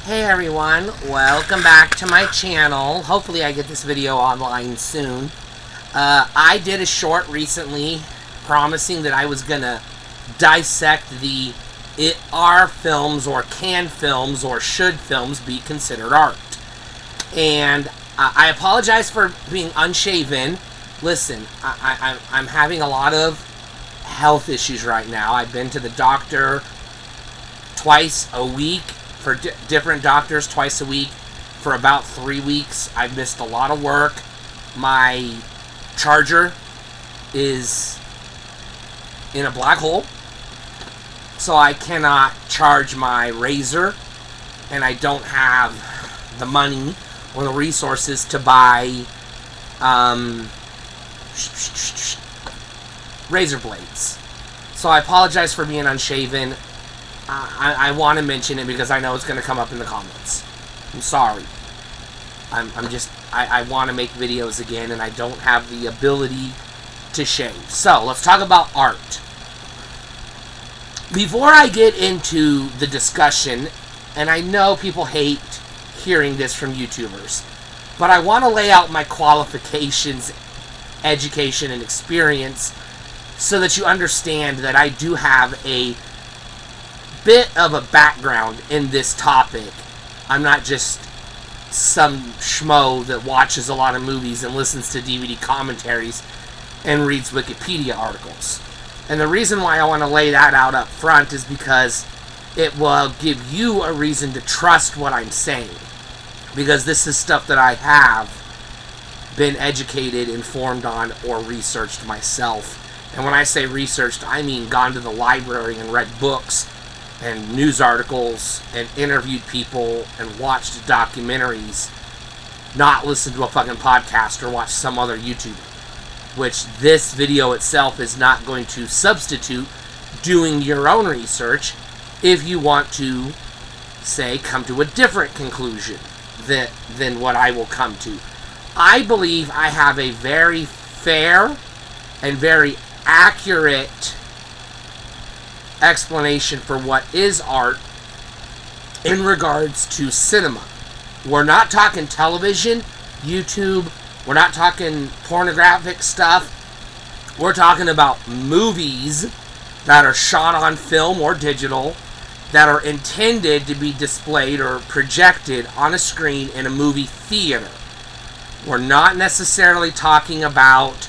Hey everyone, welcome back to my channel. Hopefully I get this video online soon. I did a short recently promising that I was gonna dissect the are films or can films or should films be considered art. And I apologize for being unshaven. Listen, I'm having a lot of health issues right now. I've been to the doctor twice a week for different doctors twice a week for about 3 weeks. I've missed a lot of work. My charger is in a black hole, so I cannot charge my razor, and I don't have the money or the resources to buy razor blades. So I apologize for being unshaven. I want to mention it because I know it's going to come up in the comments. I'm sorry. I want to make videos again, and I don't have the ability to shave. So, let's talk about art. Before I get into the discussion, and I know people hate hearing this from YouTubers, but I want to lay out my qualifications, education, and experience so that you understand that I do have a bit of a background in this topic. I'm not just some schmo that watches a lot of movies and listens to DVD commentaries and reads Wikipedia articles. And the reason why I want to lay that out up front is because it will give you a reason to trust what I'm saying. Because this is stuff that I have been educated, informed on, or researched myself. And when I say researched, I mean gone to the library and read books and news articles and interviewed people and watched documentaries, not listened to a fucking podcast or watch some other YouTuber, which this video itself is not going to substitute doing your own research if you want to, say, come to a different conclusion than what I will come to. I believe I have a very fair and very accurate explanation for what is art in regards to cinema. We're not talking television, YouTube, we're not talking pornographic stuff. We're talking about movies that are shot on film or digital that are intended to be displayed or projected on a screen in a movie theater. We're not necessarily talking about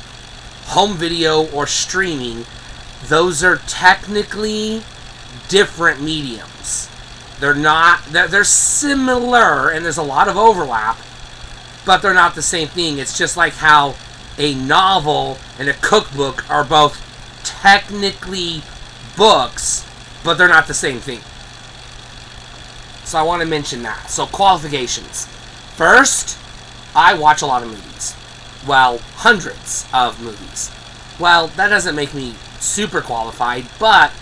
home video or streaming. Those are technically different mediums. They're similar, and there's a lot of overlap, but they're not the same thing. It's just like how a novel and a cookbook are both technically books, but they're not the same thing. So I want to mention that. So qualifications. First, I watch a lot of movies. Well, hundreds of movies. Well, that doesn't make me super qualified, but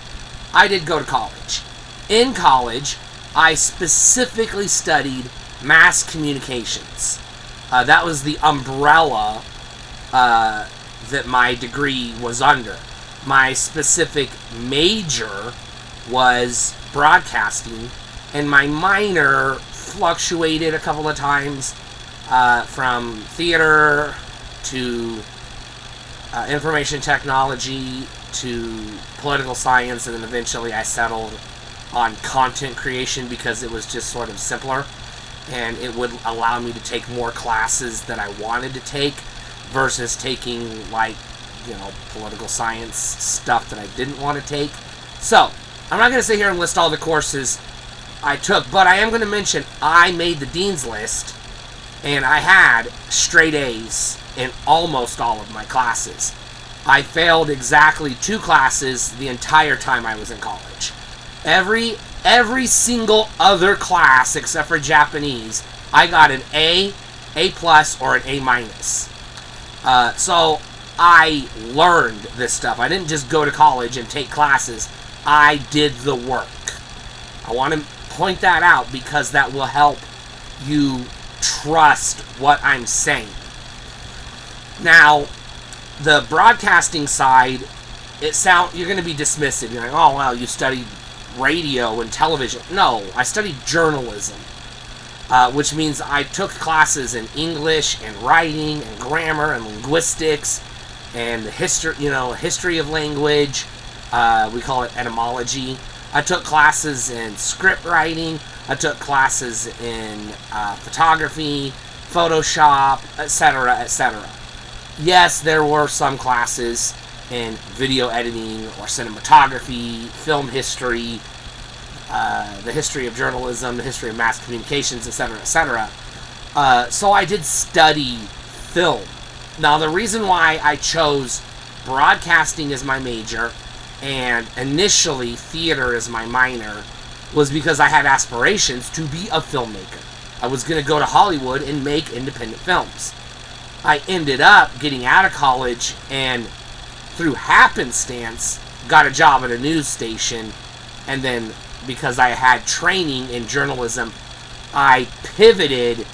I did go to college. In college, I specifically studied mass communications. That was the umbrella that my degree was under. My specific major was broadcasting, and my minor fluctuated a couple of times from theater to information technology to political science, and then eventually I settled on content creation because it was just sort of simpler and it would allow me to take more classes that I wanted to take versus taking, like, political science stuff that I didn't want to take. So I'm not going to sit here and list all the courses I took, but I am going to mention I made the dean's list and I had straight A's in almost all of my classes. I failed exactly 2 classes the entire time I was in college. Every single other class except for Japanese, I got an A+, or an A-. So I learned this stuff. I didn't just go to college and take classes. I did the work. I want to point that out because that will help you trust what I'm saying. Now, the broadcasting side, you're going to be dismissive. You're like, oh, well, you studied radio and television. No, I studied journalism. which means I took classes in English and writing and grammar and linguistics and the history of language. We call it etymology. I took classes in script writing. I took classes in photography, Photoshop, etc., etc. Yes, there were some classes in video editing or cinematography, film history, the history of journalism, the history of mass communications, etc., etc. So I did study film. Now, the reason why I chose broadcasting as my major and initially theater as my minor was because I had aspirations to be a filmmaker. I was going to go to Hollywood and make independent films. I ended up getting out of college and, through happenstance, got a job at a news station, and then because I had training in journalism, I pivoted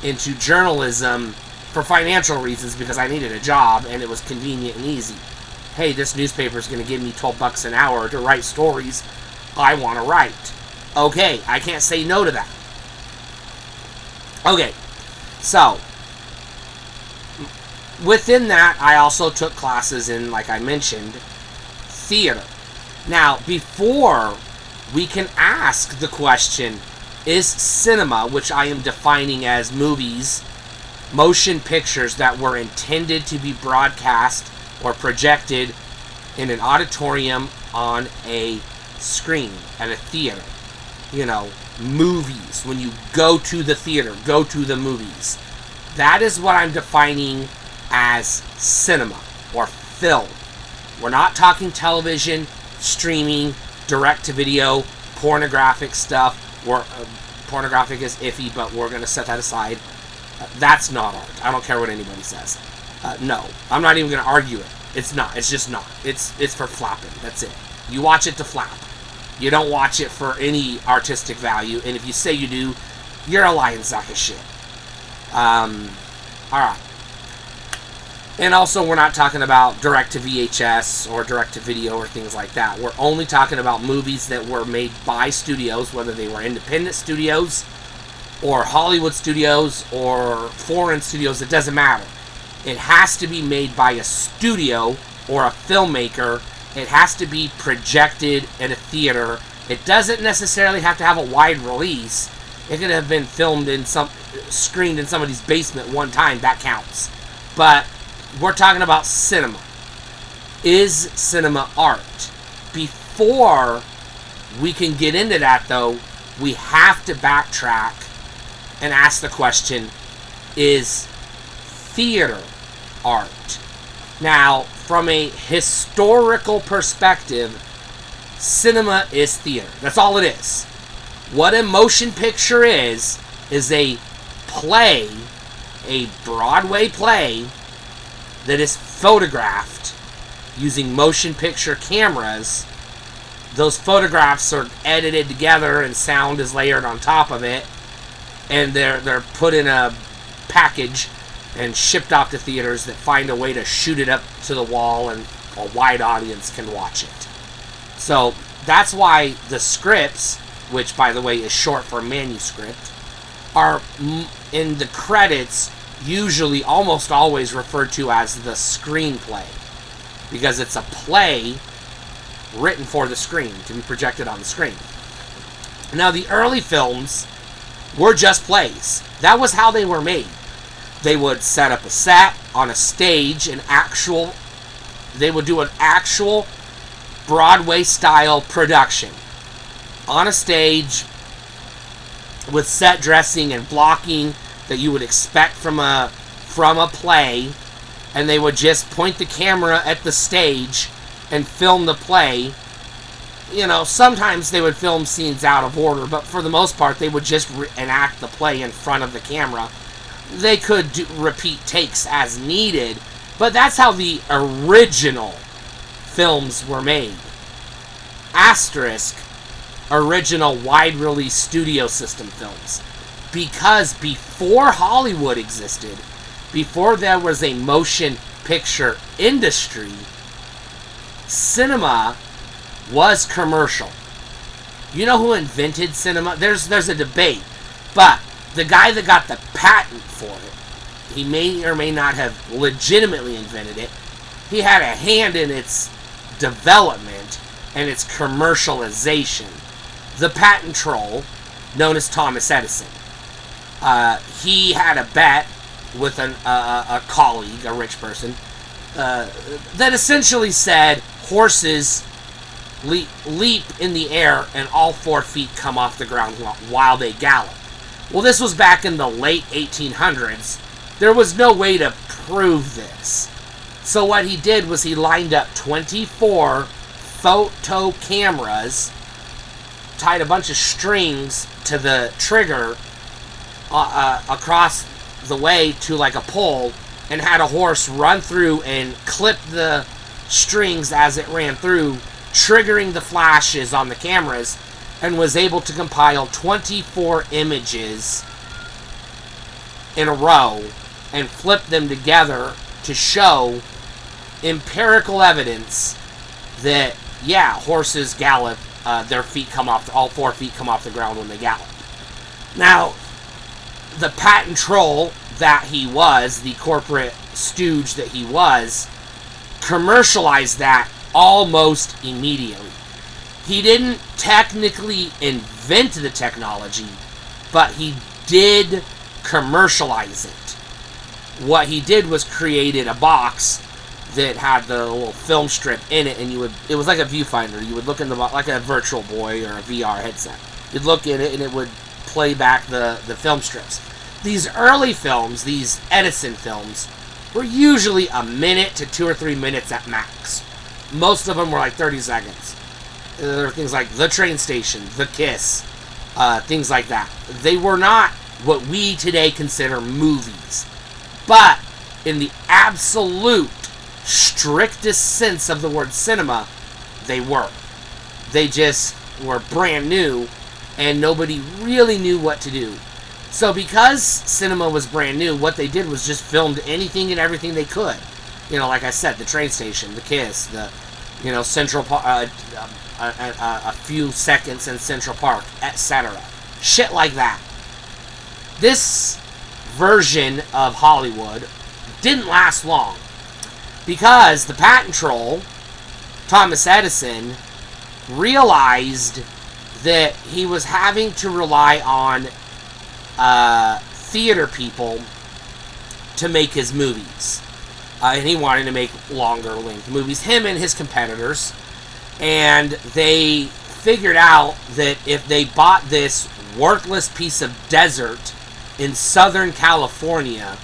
into journalism for financial reasons because I needed a job and it was convenient and easy. Hey, this newspaper is going to give me $12 an hour to write stories I want to write. Okay, I can't say no to that. Okay, so within that, I also took classes in, like I mentioned, theater. Now, before we can ask the question, is cinema, which I am defining as movies, motion pictures that were intended to be broadcast or projected in an auditorium on a screen at a theater. Movies. When you go to the theater, go to the movies. That is what I'm defining as cinema or film. We're not talking television, streaming, direct-to-video, pornographic stuff. Pornographic is iffy, but we're going to set that aside. That's not art. I don't care what anybody says. No, I'm not even going to argue it. It's not. It's just not. It's for flapping. That's it. You watch it to flap. You don't watch it for any artistic value. And if you say you do, you're a lying sack of shit. Alright. And also, we're not talking about direct-to-VHS or direct-to-video or things like that. We're only talking about movies that were made by studios, whether they were independent studios or Hollywood studios or foreign studios. It doesn't matter. It has to be made by a studio or a filmmaker. It has to be projected in a theater. It doesn't necessarily have to have a wide release. It could have been screened in somebody's basement one time. That counts. But we're talking about cinema. Is cinema art? Before we can get into that, though, we have to backtrack and ask the question, is theater art? Now, from a historical perspective, cinema is theater. That's all it is. What a motion picture is a play, a Broadway play, that is photographed using motion picture cameras. Those photographs are edited together and sound is layered on top of it, and they're put in a package and shipped off to theaters that find a way to shoot it up to the wall and a wide audience can watch it. So that's why the scripts, which by the way is short for manuscript, are in the credits usually almost always referred to as the screenplay, because it's a play written for the screen to be projected on the screen. Now, the early films were just plays. That was how they were made. They would set up a set on a stage, they would do an actual Broadway style production on a stage with set dressing and blocking that you would expect from a play, and they would just point the camera at the stage and film the play. Sometimes they would film scenes out of order, but for the most part they would just enact the play in front of the camera. They could repeat takes as needed, but that's how the original films were made. Asterisk, original wide release studio system films. Because before Hollywood existed, before there was a motion picture industry, cinema was commercial. You know who invented cinema? There's a debate, but the guy that got the patent for it, he may or may not have legitimately invented it. He had a hand in its development and its commercialization. The patent troll, known as Thomas Edison. He had a bet with a colleague, a rich person, that essentially said horses leap in the air and all 4 feet come off the ground while they gallop. Well, this was back in the late 1800s. There was no way to prove this. So what he did was he lined up 24 photo cameras, tied a bunch of strings to the trigger across the way to like a pole, and had a horse run through and clip the strings as it ran through, triggering the flashes on the cameras, and was able to compile 24 images in a row and flip them together to show empirical evidence that, yeah, horses gallop, their feet come off, all 4 feet come off the ground when they gallop. Now, the patent troll that he was, the corporate stooge that he was, commercialized that almost immediately. He didn't technically invent the technology, but he did commercialize it. What he did was created a box that had the little film strip in it, and it was like a viewfinder. You would look in the box, like a Virtual Boy or a VR headset. You'd look in it, and it would play back the film strips. These early films, these Edison films, were usually a minute to 2 or 3 minutes at max. Most of them were like 30 seconds. There were things like The Train Station, The Kiss, things like that. They were not what we today consider movies. But in the absolute strictest sense of the word cinema, they were. They just were brand new, and nobody really knew what to do. So because cinema was brand new, what they did was just filmed anything and everything they could. You know, like I said, The Train Station, The Kiss, Central Park, a few seconds in Central Park, etc. Shit like that. This version of Hollywood didn't last long, because the patent troll, Thomas Edison, realized that he was having to rely on theater people to make his movies. And he wanted to make longer length movies, him and his competitors. And they figured out that if they bought this worthless piece of desert in Southern California,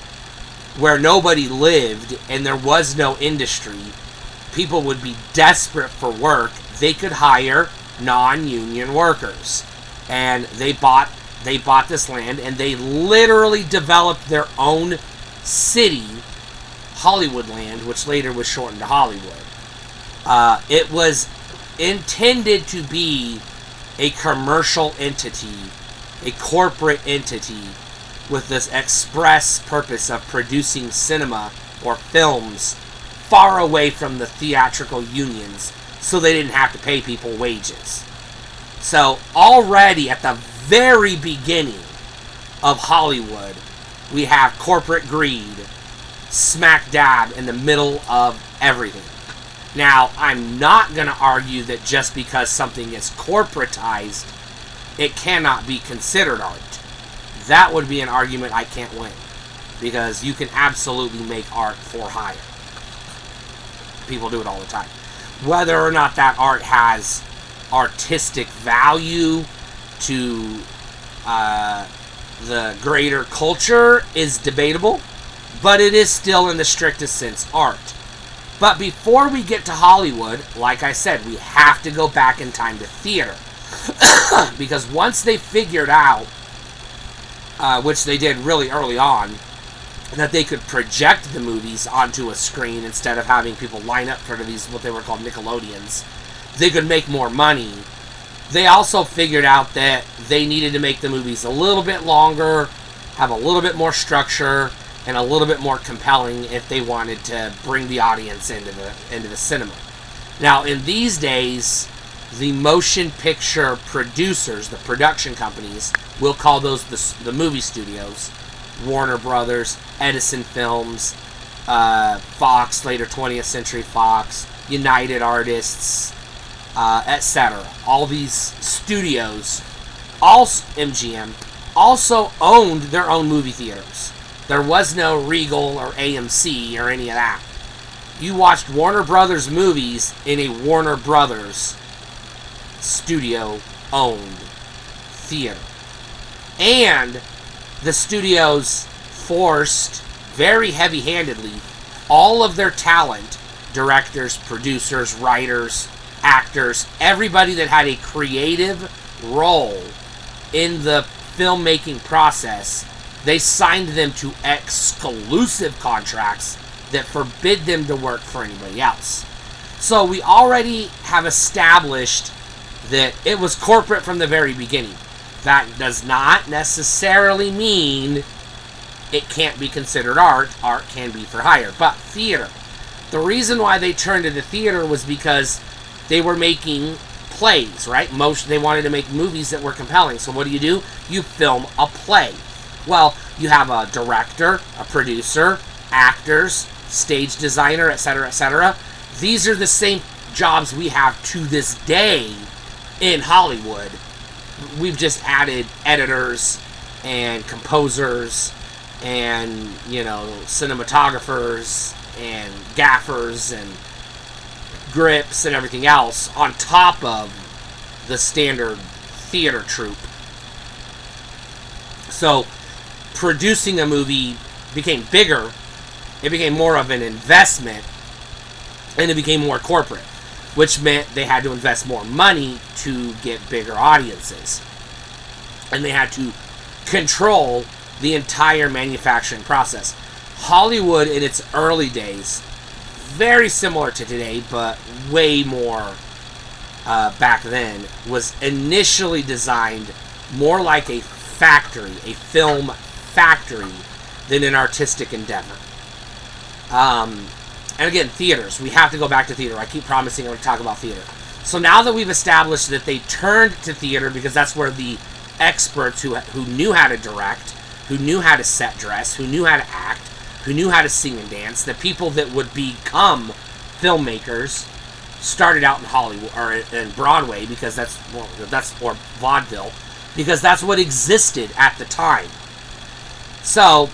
where nobody lived and there was no industry, people would be desperate for work. They could hire non-union workers. And they bought this land, and they literally developed their own city, Hollywoodland, which later was shortened to Hollywood. It was intended to be a commercial entity, a corporate entity, with this express purpose of producing cinema or films far away from the theatrical unions, so they didn't have to pay people wages. So already at the very beginning of Hollywood, we have corporate greed smack dab in the middle of everything. Now, I'm not going to argue that just because something is corporatized, it cannot be considered art. That would be an argument I can't win, because you can absolutely make art for hire. People do it all the time. Whether or not that art has artistic value to the greater culture is debatable, but it is still, in the strictest sense, art. But before we get to Hollywood, like I said, we have to go back in time to theater. Because once they figured out, which they did really early on, that they could project the movies onto a screen instead of having people line up for these, what they were called Nickelodeons, they could make more money. They also figured out that they needed to make the movies a little bit longer, have a little bit more structure, and a little bit more compelling if they wanted to bring the audience into the cinema. Now, in these days, the motion picture producers, the production companies, we'll call those the movie studios, Warner Brothers, Edison Films, Fox, later 20th Century Fox, United Artists, etc. All these studios, also MGM, also owned their own movie theaters. There was no Regal or AMC or any of that. You watched Warner Brothers movies in a Warner Brothers studio-owned theater. And the studios forced, very heavy-handedly, all of their talent, directors, producers, writers, actors, everybody that had a creative role in the filmmaking process, they signed them to exclusive contracts that forbid them to work for anybody else. So we already have established that it was corporate from the very beginning. That does not necessarily mean it can't be considered art. Art can be for hire. But theater. The reason why they turned to the theater was because they were making plays, right? They wanted to make movies that were compelling. So what do? You film a play. Well, you have a director, a producer, actors, stage designer, etc., etc. These are the same jobs we have to this day in Hollywood. We've just added editors and composers and, cinematographers and gaffers and grips and everything else on top of the standard theater troupe. So producing a movie became bigger, it became more of an investment, and it became more corporate, which meant they had to invest more money to get bigger audiences. And they had to control the entire manufacturing process. Hollywood in its early days, very similar to today, but way more back then, was initially designed more like a factory, a film factory, than an artistic endeavor. And again, theaters. We have to go back to theater. I keep promising I'm going to talk about theater. So now that we've established that they turned to theater because that's where the experts who knew how to direct, who knew how to set dress, who knew how to act, who knew how to sing and dance, the people that would become filmmakers started out in Hollywood or in Broadway because or vaudeville, because that's what existed at the time. So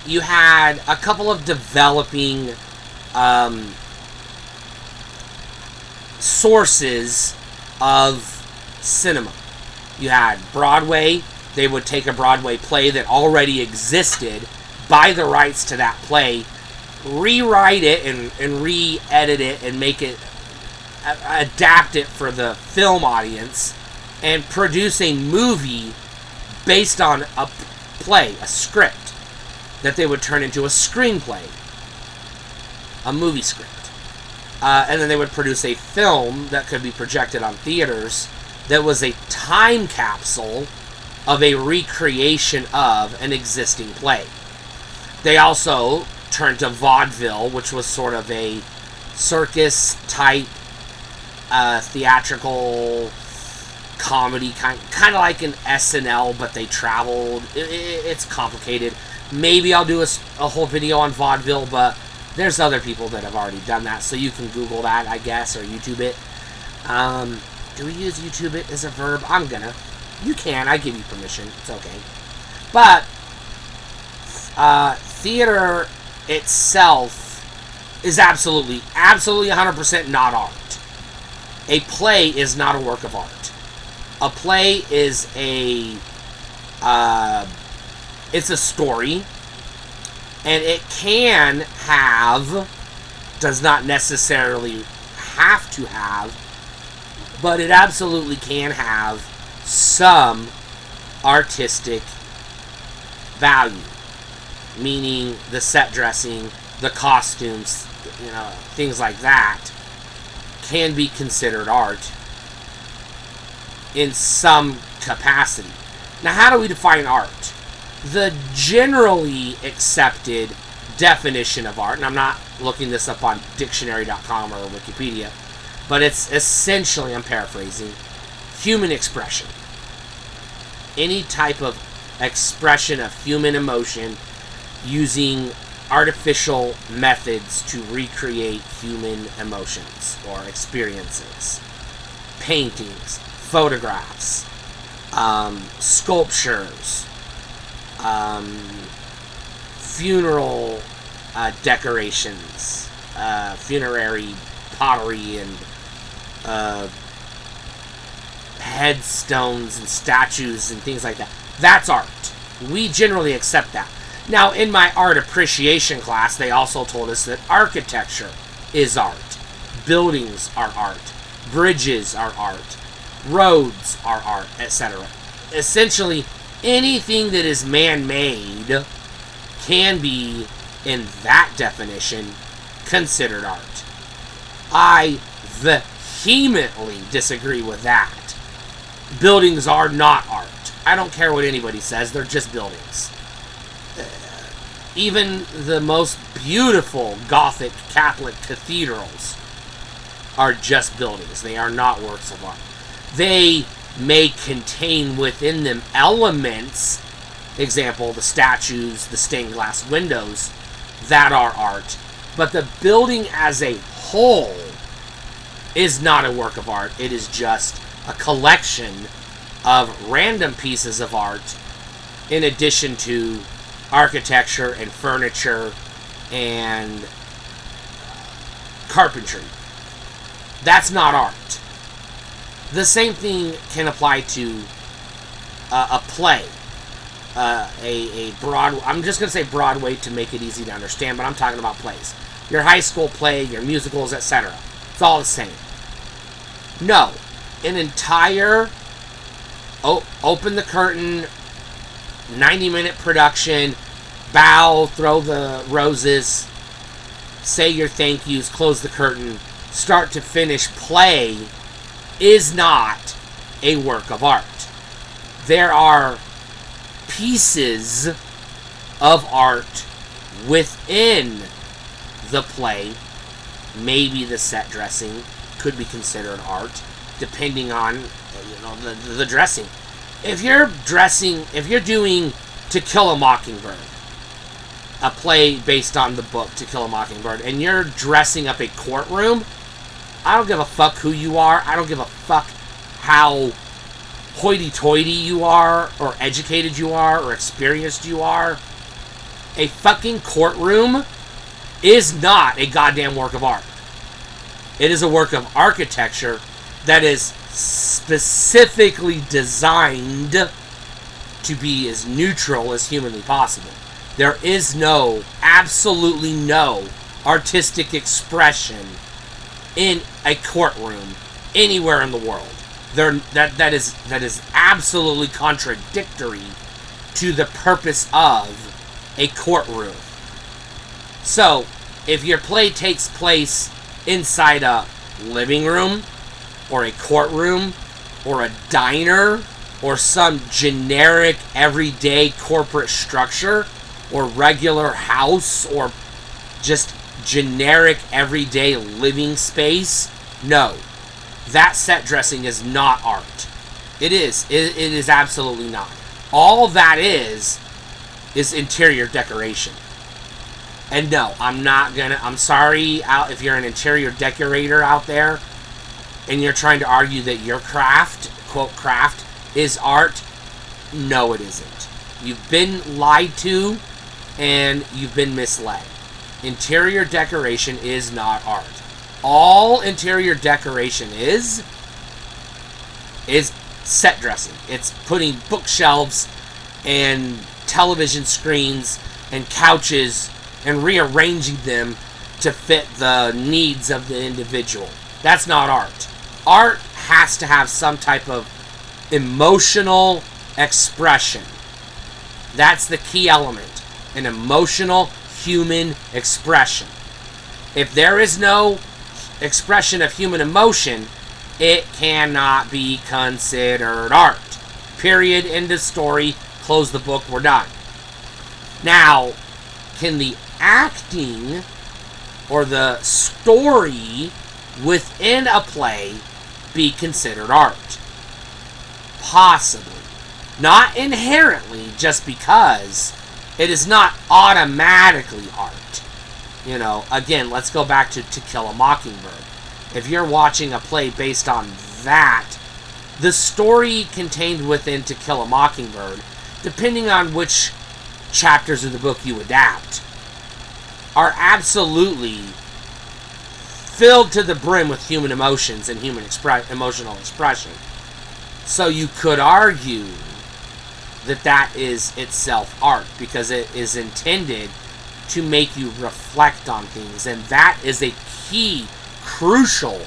you had a couple of developing sources of cinema. You had Broadway. They would take a Broadway play that already existed, buy the rights to that play, rewrite it and re-edit it and make it, adapt it for the film audience, and produce a movie based on a play, a script, that they would turn into a screenplay, a movie script. And then they would produce a film that could be projected on theaters that was a time capsule of a recreation of an existing play. They also turned to vaudeville, which was sort of a circus-type theatrical comedy, kind of like an SNL, but they traveled. It's complicated. Maybe I'll do a whole video on vaudeville, but there's other people that have already done that, so you can Google that, I guess, or YouTube it. Do we use YouTube it as a verb? I'm gonna. You can. I give you permission. It's okay. But theater itself is absolutely 100% not art. A play is not a work of art. A play is it's a story, and it can have, does not necessarily have to have, but it absolutely can have some artistic value, meaning the set dressing, the costumes, things like that can be considered art in some capacity. Now, how do we define art? The generally accepted definition of art, and I'm not looking this up on dictionary.com or Wikipedia, but it's essentially, I'm paraphrasing, human expression. Any type of expression of human emotion using artificial methods to recreate human emotions or experiences. Paintings, photographs, sculptures, funeral decorations, funerary pottery, and headstones and statues and things like that. That's art. We generally accept that. Now, in my art appreciation class, they also told us that architecture is art. Buildings are art. Bridges are art. Roads are art, etc. Essentially, anything that is man-made can be, in that definition, considered art. I vehemently disagree with that. Buildings are not art. I don't care what anybody says, they're just buildings. Even the most beautiful Gothic Catholic cathedrals are just buildings. They are not works of art. They may contain within them elements, example, the statues, the stained glass windows, that are art. But the building as a whole is not a work of art. It is just a collection of random pieces of art in addition to architecture and furniture and carpentry. That's not art. The same thing can apply to a play. A Broadway. I'm just going to say Broadway to make it easy to understand, but I'm talking about plays. Your high school play, your musicals, etc. It's all the same. No. An entire open the curtain, 90-minute production, bow, throw the roses, say your thank yous, close the curtain, start to finish play is not a work of art. There are pieces of art within the play. Maybe the set dressing could be considered art, depending on the dressing. If you're doing To Kill a Mockingbird, a play based on the book To Kill a Mockingbird, and you're dressing up a courtroom, I don't give a fuck who you are. I don't give a fuck how hoity-toity you are, or educated you are, or experienced you are. A fucking courtroom is not a goddamn work of art. It is a work of architecture that is specifically designed to be as neutral as humanly possible. There is absolutely no artistic expression in a courtroom anywhere in the world. That is absolutely contradictory to the purpose of a courtroom. So, if your play takes place inside a living room, or a courtroom, or a diner, or some generic everyday corporate structure, or regular house, or just generic everyday living space, no. That set dressing is not art. It is absolutely not. All that is interior decoration. And no, I'm sorry if you're an interior decorator out there and you're trying to argue that your craft, quote craft, is art. No, it isn't. You've been lied to and you've been misled. Interior decoration is not art. All interior decoration is set dressing. It's putting bookshelves and television screens and couches and rearranging them to fit the needs of the individual. That's not art. Art has to have some type of emotional expression. That's the key element. An emotional human expression. If there is no expression of human emotion, it cannot be considered art. Period. End of story. Close the book. We're done. Now, can the acting or the story within a play be considered art? Possibly. Not inherently, just because it is not automatically art. You know, again, let's go back to To Kill a Mockingbird. If you're watching a play based on that, the story contained within To Kill a Mockingbird, depending on which chapters of the book you adapt, are absolutely filled to the brim with human emotions and human emotional expression. So you could argue that that is itself art, because it is intended to make you reflect on things, and that is a key, crucial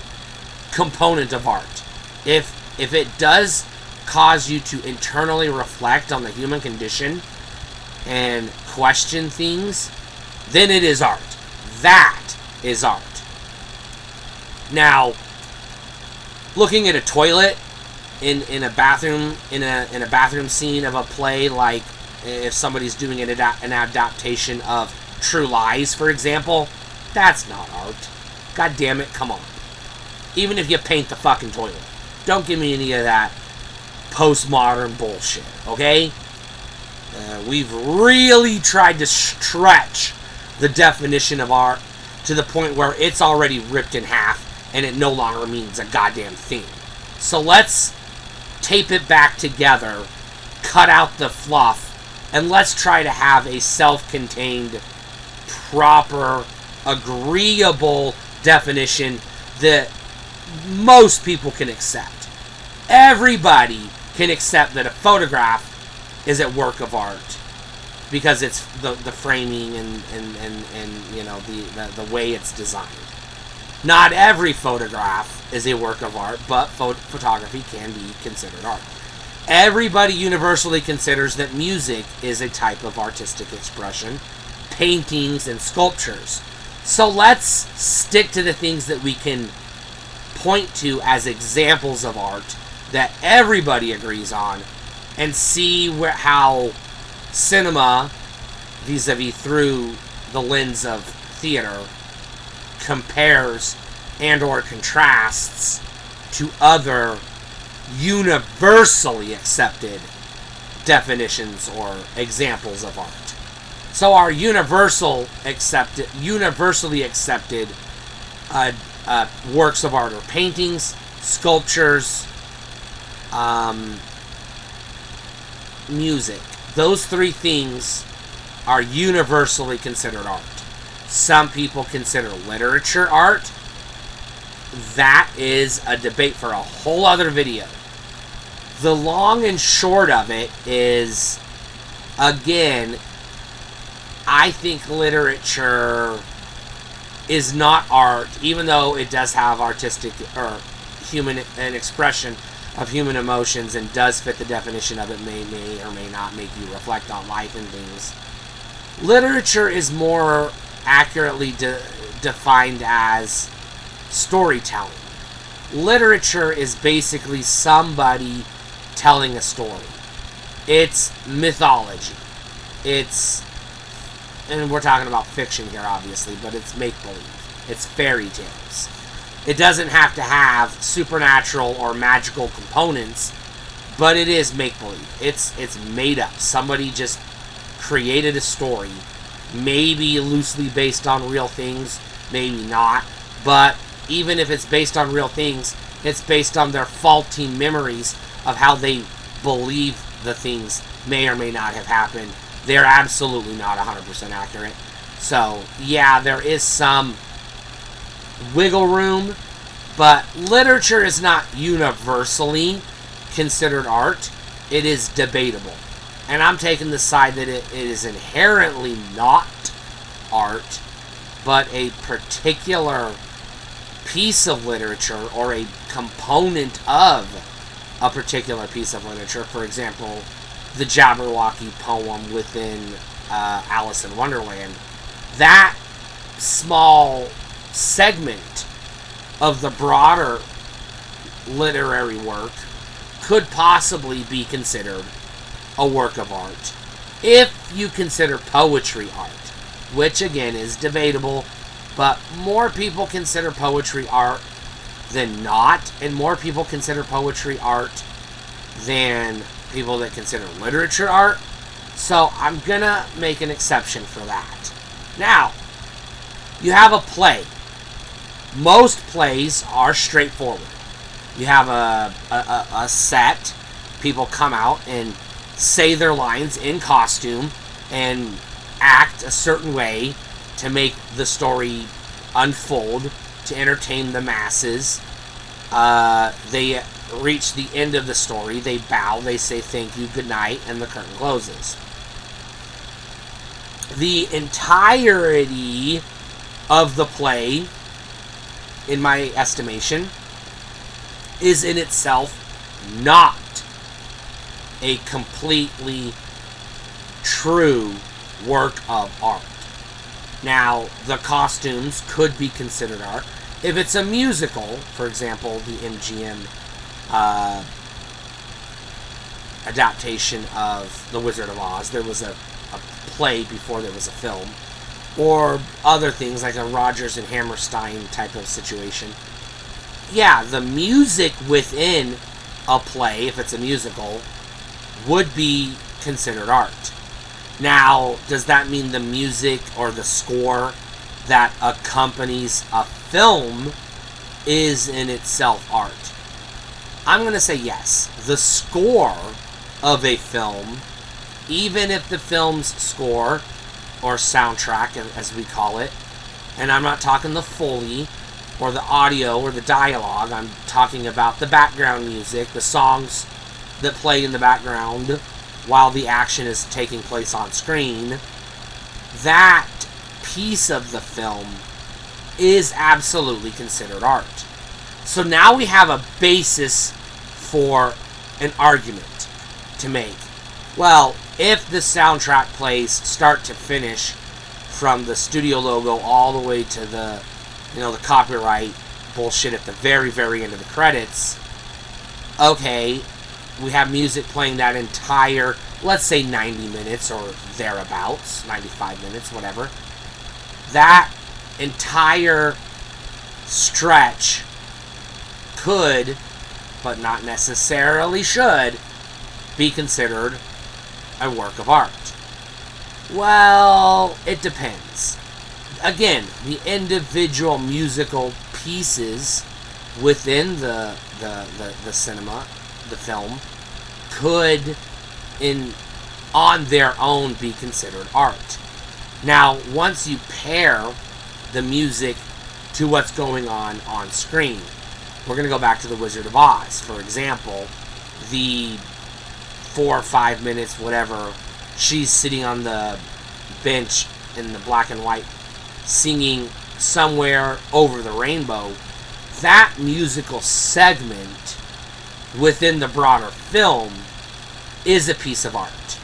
component of art. If it does cause you to internally reflect on the human condition and question things, then it is art. That is art. Now, looking at a toilet in a bathroom in a bathroom scene of a play, like if somebody's doing an adaptation of True Lies, for example, that's not art. God damn it, come on. Even if you paint the fucking toilet, don't give me any of that postmodern bullshit, okay? We've really tried to stretch the definition of art to the point where it's already ripped in half and it no longer means a goddamn thing. So let's tape it back together, cut out the fluff, and let's try to have a self-contained, proper, agreeable definition that most people can accept. Everybody can accept that a photograph is a work of art because it's the framing and you know the way it's designed. Not every photograph is a work of art, but photography can be considered art. Everybody universally considers that music is a type of artistic expression, paintings and sculptures. So let's stick to the things that we can point to as examples of art that everybody agrees on, and see how cinema, vis-a-vis through the lens of theater, compares and or contrasts to other universally accepted definitions or examples of art. So our universally accepted works of art are paintings, sculptures, music. Those three things are universally considered art. Some people consider literature art. That is a debate for a whole other video. The long and short of it is, again, I think literature is not art, even though it does have artistic or human an expression of human emotions and does fit the definition of it, may or may not make you reflect on life and things. Literature is more accurately defined as storytelling. Literature is basically somebody telling a story. It's mythology. And we're talking about fiction here, obviously, but it's make-believe. It's fairy tales. It doesn't have to have supernatural or magical components, but it is make-believe. It's made up. Somebody just created a story, maybe loosely based on real things, maybe not, but even if it's based on real things, it's based on their faulty memories of how they believe the things may or may not have happened. They're absolutely not 100% accurate. So, yeah, there is some wiggle room, but literature is not universally considered art. It is debatable. And I'm taking the side that it is inherently not art, but a particular piece of literature or a component of a particular piece of literature. For example, the Jabberwocky poem within Alice in Wonderland. That small segment of the broader literary work could possibly be considered a work of art. If you consider poetry art, which again is debatable, but more people consider poetry art than not, and more people consider poetry art than people that consider literature art. So I'm gonna make an exception for that. Now, you have a play. Most plays are straightforward. You have a set. People come out and say their lines in costume and act a certain way to make the story unfold, to entertain the masses. They reach the end of the story. They bow. They say thank you, good night, and the curtain closes. The entirety of the play, in my estimation, is in itself not a completely true work of art. Now, the costumes could be considered art. If it's a musical, for example, the MGM adaptation of The Wizard of Oz, there was a play before there was a film, or other things like a Rodgers and Hammerstein type of situation. Yeah, the music within a play, if it's a musical, would be considered art. Now, does that mean the music or the score that accompanies a film is in itself art? I'm going to say yes. The score of a film, even if the film's score or soundtrack, as we call it, and I'm not talking the Foley or the audio or the dialogue, I'm talking about the background music, the songs that play in the background while the action is taking place on screen. That piece of the film is absolutely considered art. So now we have a basis for an argument to make. Well, if the soundtrack plays start to finish, from the studio logo all the way to the copyright bullshit at the very, very end of the credits, okay, we have music playing that entire, let's say 90 minutes or thereabouts, 95 minutes, whatever. That entire stretch could, but not necessarily should, be considered a work of art. Well, it depends. Again, the individual musical pieces within the cinema, the film, could on their own be considered art. Now, once you pair the music to what's going on screen, we're going to go back to The Wizard of Oz, for example. The 4 or 5 minutes, whatever, she's sitting on the bench in the black and white singing Somewhere Over the Rainbow. That musical segment within the broader film is a piece of art.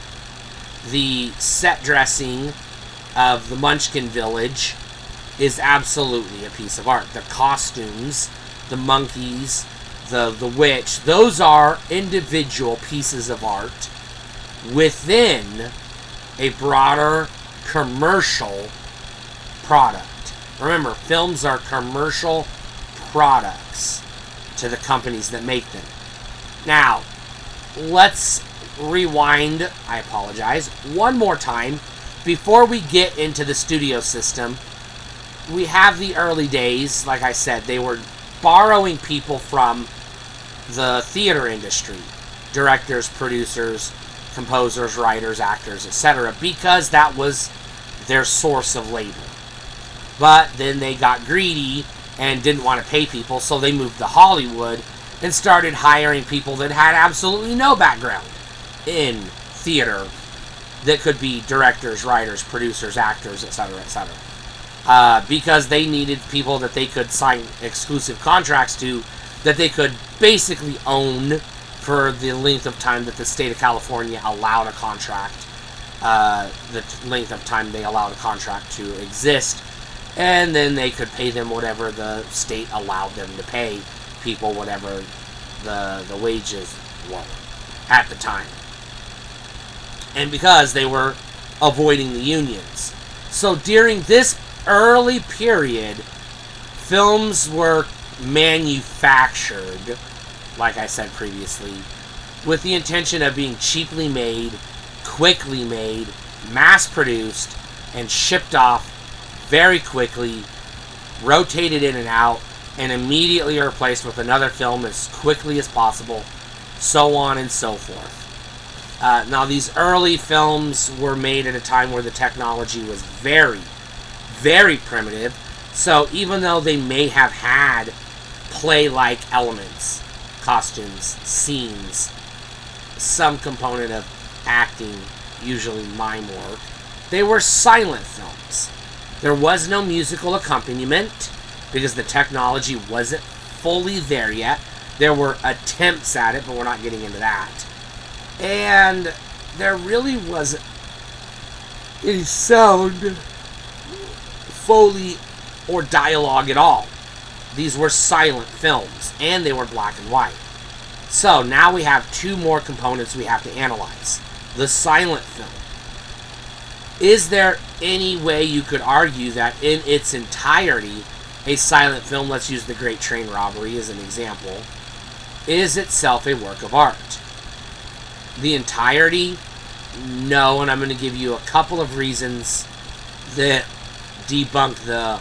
The set dressing of the Munchkin Village is absolutely a piece of art. The costumes, the monkeys, the witch, those are individual pieces of art within a broader commercial product. Remember, films are commercial products to the companies that make them. Now, let's rewind, I apologize, one more time before we get into the studio system. We have the early days, like I said, they were borrowing people from the theater industry, directors, producers, composers, writers, actors, etc., because that was their source of labor. But then they got greedy and didn't want to pay people, so they moved to Hollywood and started hiring people that had absolutely no background in theater, that could be directors, writers, producers, actors, etc., etc., because they needed people that they could sign exclusive contracts to, that they could basically own for the length of time that the state of California allowed a contract, the length of time they allowed a contract to exist, and then they could pay them whatever the state allowed them to pay people, whatever the wages were at the time. And because they were avoiding the unions. So during this early period, films were manufactured, like I said previously, with the intention of being cheaply made, quickly made, mass-produced, and shipped off very quickly, rotated in and out, and immediately replaced with another film as quickly as possible, so on and so forth. Now, these early films were made at a time where the technology was very, very primitive, so even though they may have had play-like elements, costumes, scenes, some component of acting, usually mime work, they were silent films. There was no musical accompaniment because the technology wasn't fully there yet. There were attempts at it, but we're not getting into that. And there really wasn't any sound, Foley, or dialogue at all. These were silent films, and they were black and white. So now we have two more components we have to analyze. The silent film. Is there any way you could argue that in its entirety, a silent film, let's use The Great Train Robbery as an example, is itself a work of art? The entirety? No, and I'm going to give you a couple of reasons that debunk the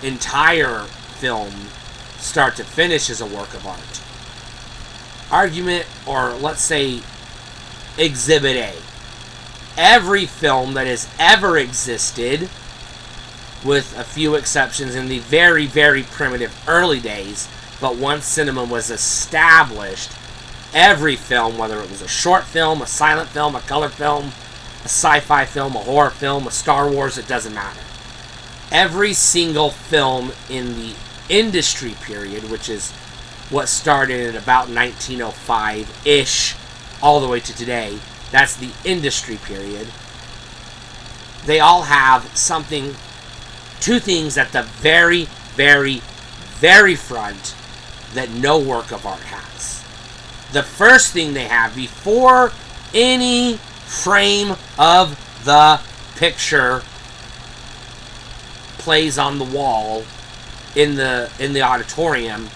entire film, start to finish, as a work of art. Argument, or let's say Exhibit A. Every film that has ever existed, with a few exceptions in the very, very primitive early days, but once cinema was established, every film, whether it was a short film, a silent film, a color film, a sci-fi film, a horror film, a Star Wars, it doesn't matter. Every single film in the industry period, which is what started at about 1905-ish, all the way to today, that's the industry period, they all have something, two things at the very, very, very front that no work of art has. The first thing they have, before any frame of the picture plays on the wall in the auditorium,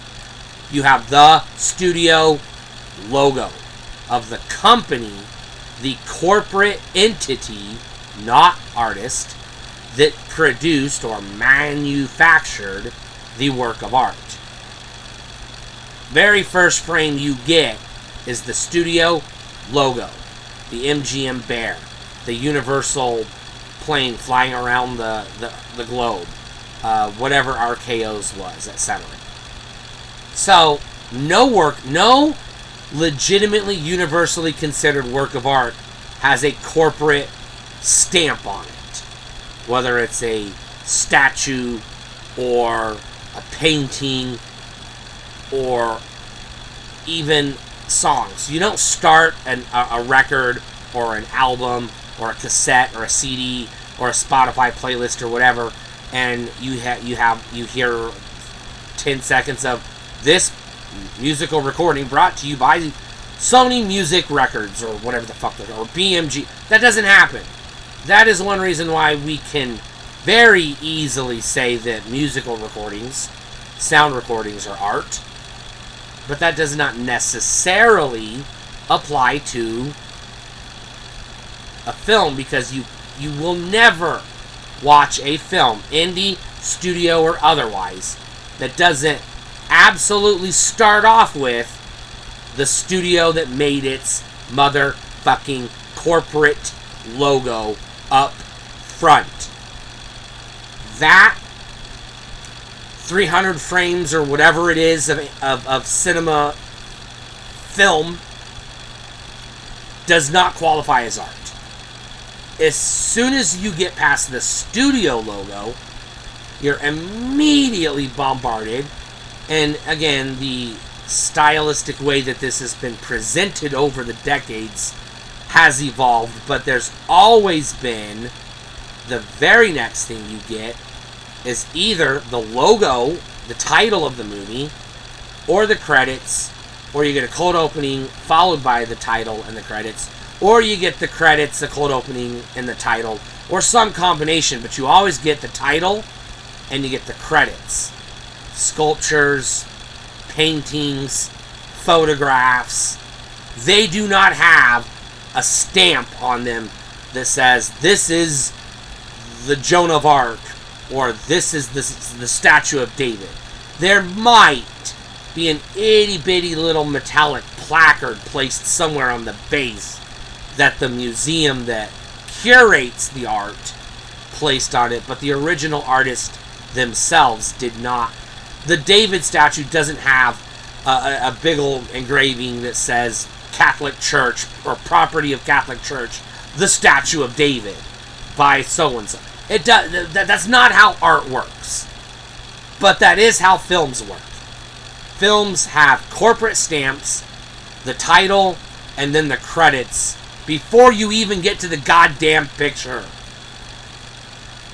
you have the studio logo of the company, the corporate entity, not artist, that produced or manufactured the work of art. Very first frame you get is the studio logo, the MGM Bear, the Universal plane flying around the globe, whatever RKO's was, etc. So, no legitimately universally considered work of art has a corporate stamp on it. Whether it's a statue or a painting or even songs. You don't start a record or an album or a cassette or a CD or a Spotify playlist or whatever, and you hear 10 seconds of this musical recording brought to you by Sony Music Records or whatever the fuck they're, or BMG. That doesn't happen. That is one reason why we can very easily say that musical recordings, sound recordings, are art, but that does not necessarily apply to a film, because you will never watch a film, indie, studio, or otherwise, that doesn't absolutely start off with the studio that made its motherfucking corporate logo up front. That 300 frames or whatever it is of cinema film does not qualify as art. As soon as you get past the studio logo, you're immediately bombarded. And again, the stylistic way that this has been presented over the decades has evolved, but there's always been, the very next thing you get is either the logo, the title of the movie, or the credits, or you get a cold opening followed by the title and the credits, or you get the credits, the cold opening, and the title, or some combination, but you always get the title and you get the credits. sculptures, paintings, photographs, they do not have a stamp on them that says, this is the Joan of Arc, or this is the Statue of David. There might be an itty-bitty little metallic placard placed somewhere on the base that the museum that curates the art placed on it, but the original artist themselves did not. The David statue doesn't have a big old engraving that says Catholic Church or property of Catholic Church, the Statue of David by so-and-so. It does. That's not how art works. But that is how films work. Films have corporate stamps, the title, and then the credits before you even get to the goddamn picture.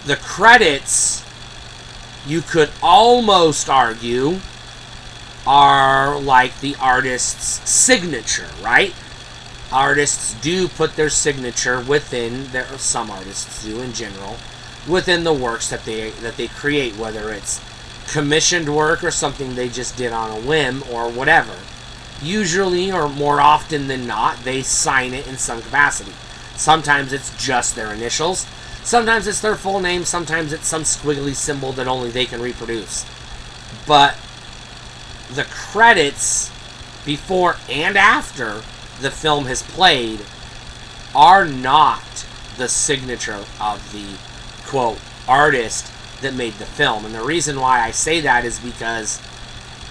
The credits, you could almost argue, are like the artist's signature, right? Artists do put their signature within, some artists do in general, within the works that they create, whether it's commissioned work or something they just did on a whim or whatever. Usually, or more often than not, they sign it in some capacity. Sometimes it's just their initials. Sometimes it's their full name. Sometimes it's some squiggly symbol that only they can reproduce. But the credits before and after the film has played are not the signature of the, quote, artist that made the film. And the reason why I say that is because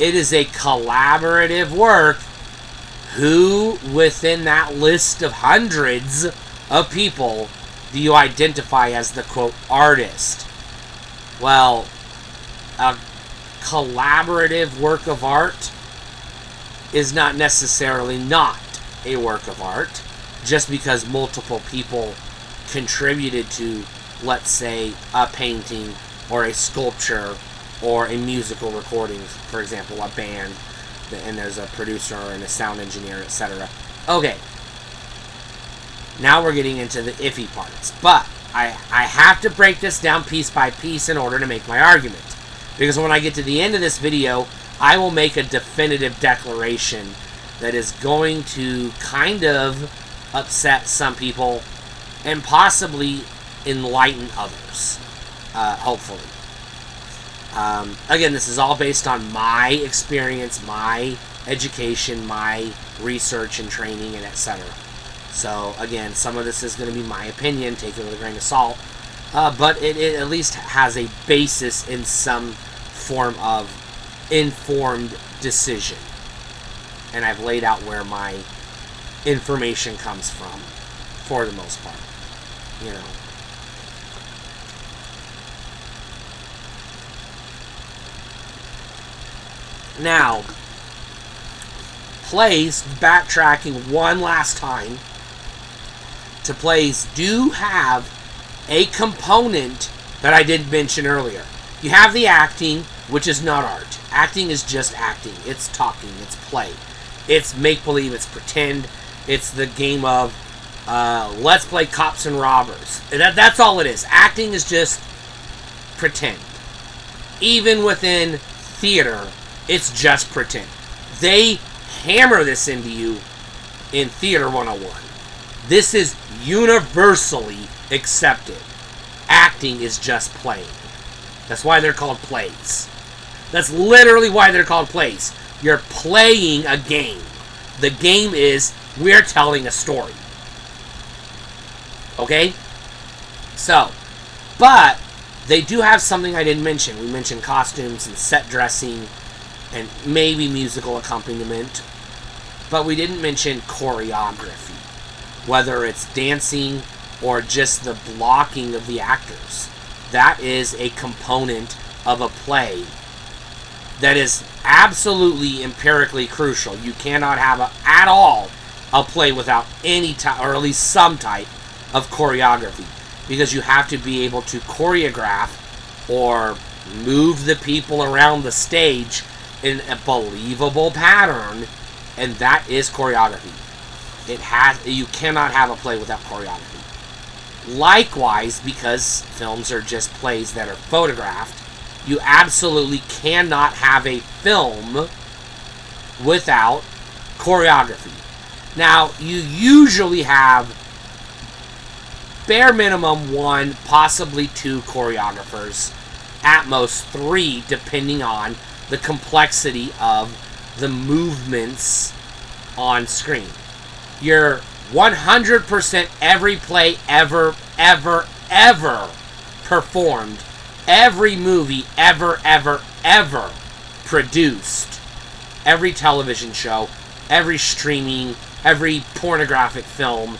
it is a collaborative work. Who within that list of hundreds of people do you identify as the, quote, artist? Well, a collaborative work of art is not necessarily not a work of art just because multiple people contributed to, let's say, a painting or a sculpture or a musical recording, for example, a band, and there's a producer and a sound engineer, etc. Okay, now we're getting into the iffy parts, but I have to break this down piece by piece in order to make my argument, because when I get to the end of this video, I will make a definitive declaration that is going to kind of upset some people and possibly enlighten others, hopefully. Again, this is all based on my experience, my education, my research and training, and etc. So, again, some of this is going to be my opinion, take it with a grain of salt, but it at least has a basis in some form of informed decision. And I've laid out where my information comes from, for the most part, you know. Now, plays, backtracking one last time, to plays do have a component that I didn't mention earlier. You have the acting, which is not art. Acting is just acting. It's talking. It's play. It's make-believe. It's pretend. It's the game of let's play cops and robbers. That's all it is. Acting is just pretend. Even within theater, it's just pretend. They hammer this into you in Theater 101. This is universally accepted. Acting is just playing. That's why they're called plays. That's literally why they're called plays. You're playing a game. The game is, we're telling a story. Okay? So, but they do have something I didn't mention. We mentioned costumes and set dressing and maybe musical accompaniment, but we didn't mention choreography, whether it's dancing or just the blocking of the actors. That is a component of a play that is absolutely empirically crucial. You cannot have at all a play without any type, or at least some type of choreography, because you have to be able to choreograph or move the people around the stage in a believable pattern, and that is choreography. You cannot have a play without choreography. Likewise, because films are just plays that are photographed, You absolutely cannot have a film without choreography. Now, you usually have bare minimum 1, possibly 2 choreographers, at most 3, depending on the complexity of the movements on screen. Your 100% every play ever performed, every movie ever produced, every television show, every streaming, every pornographic film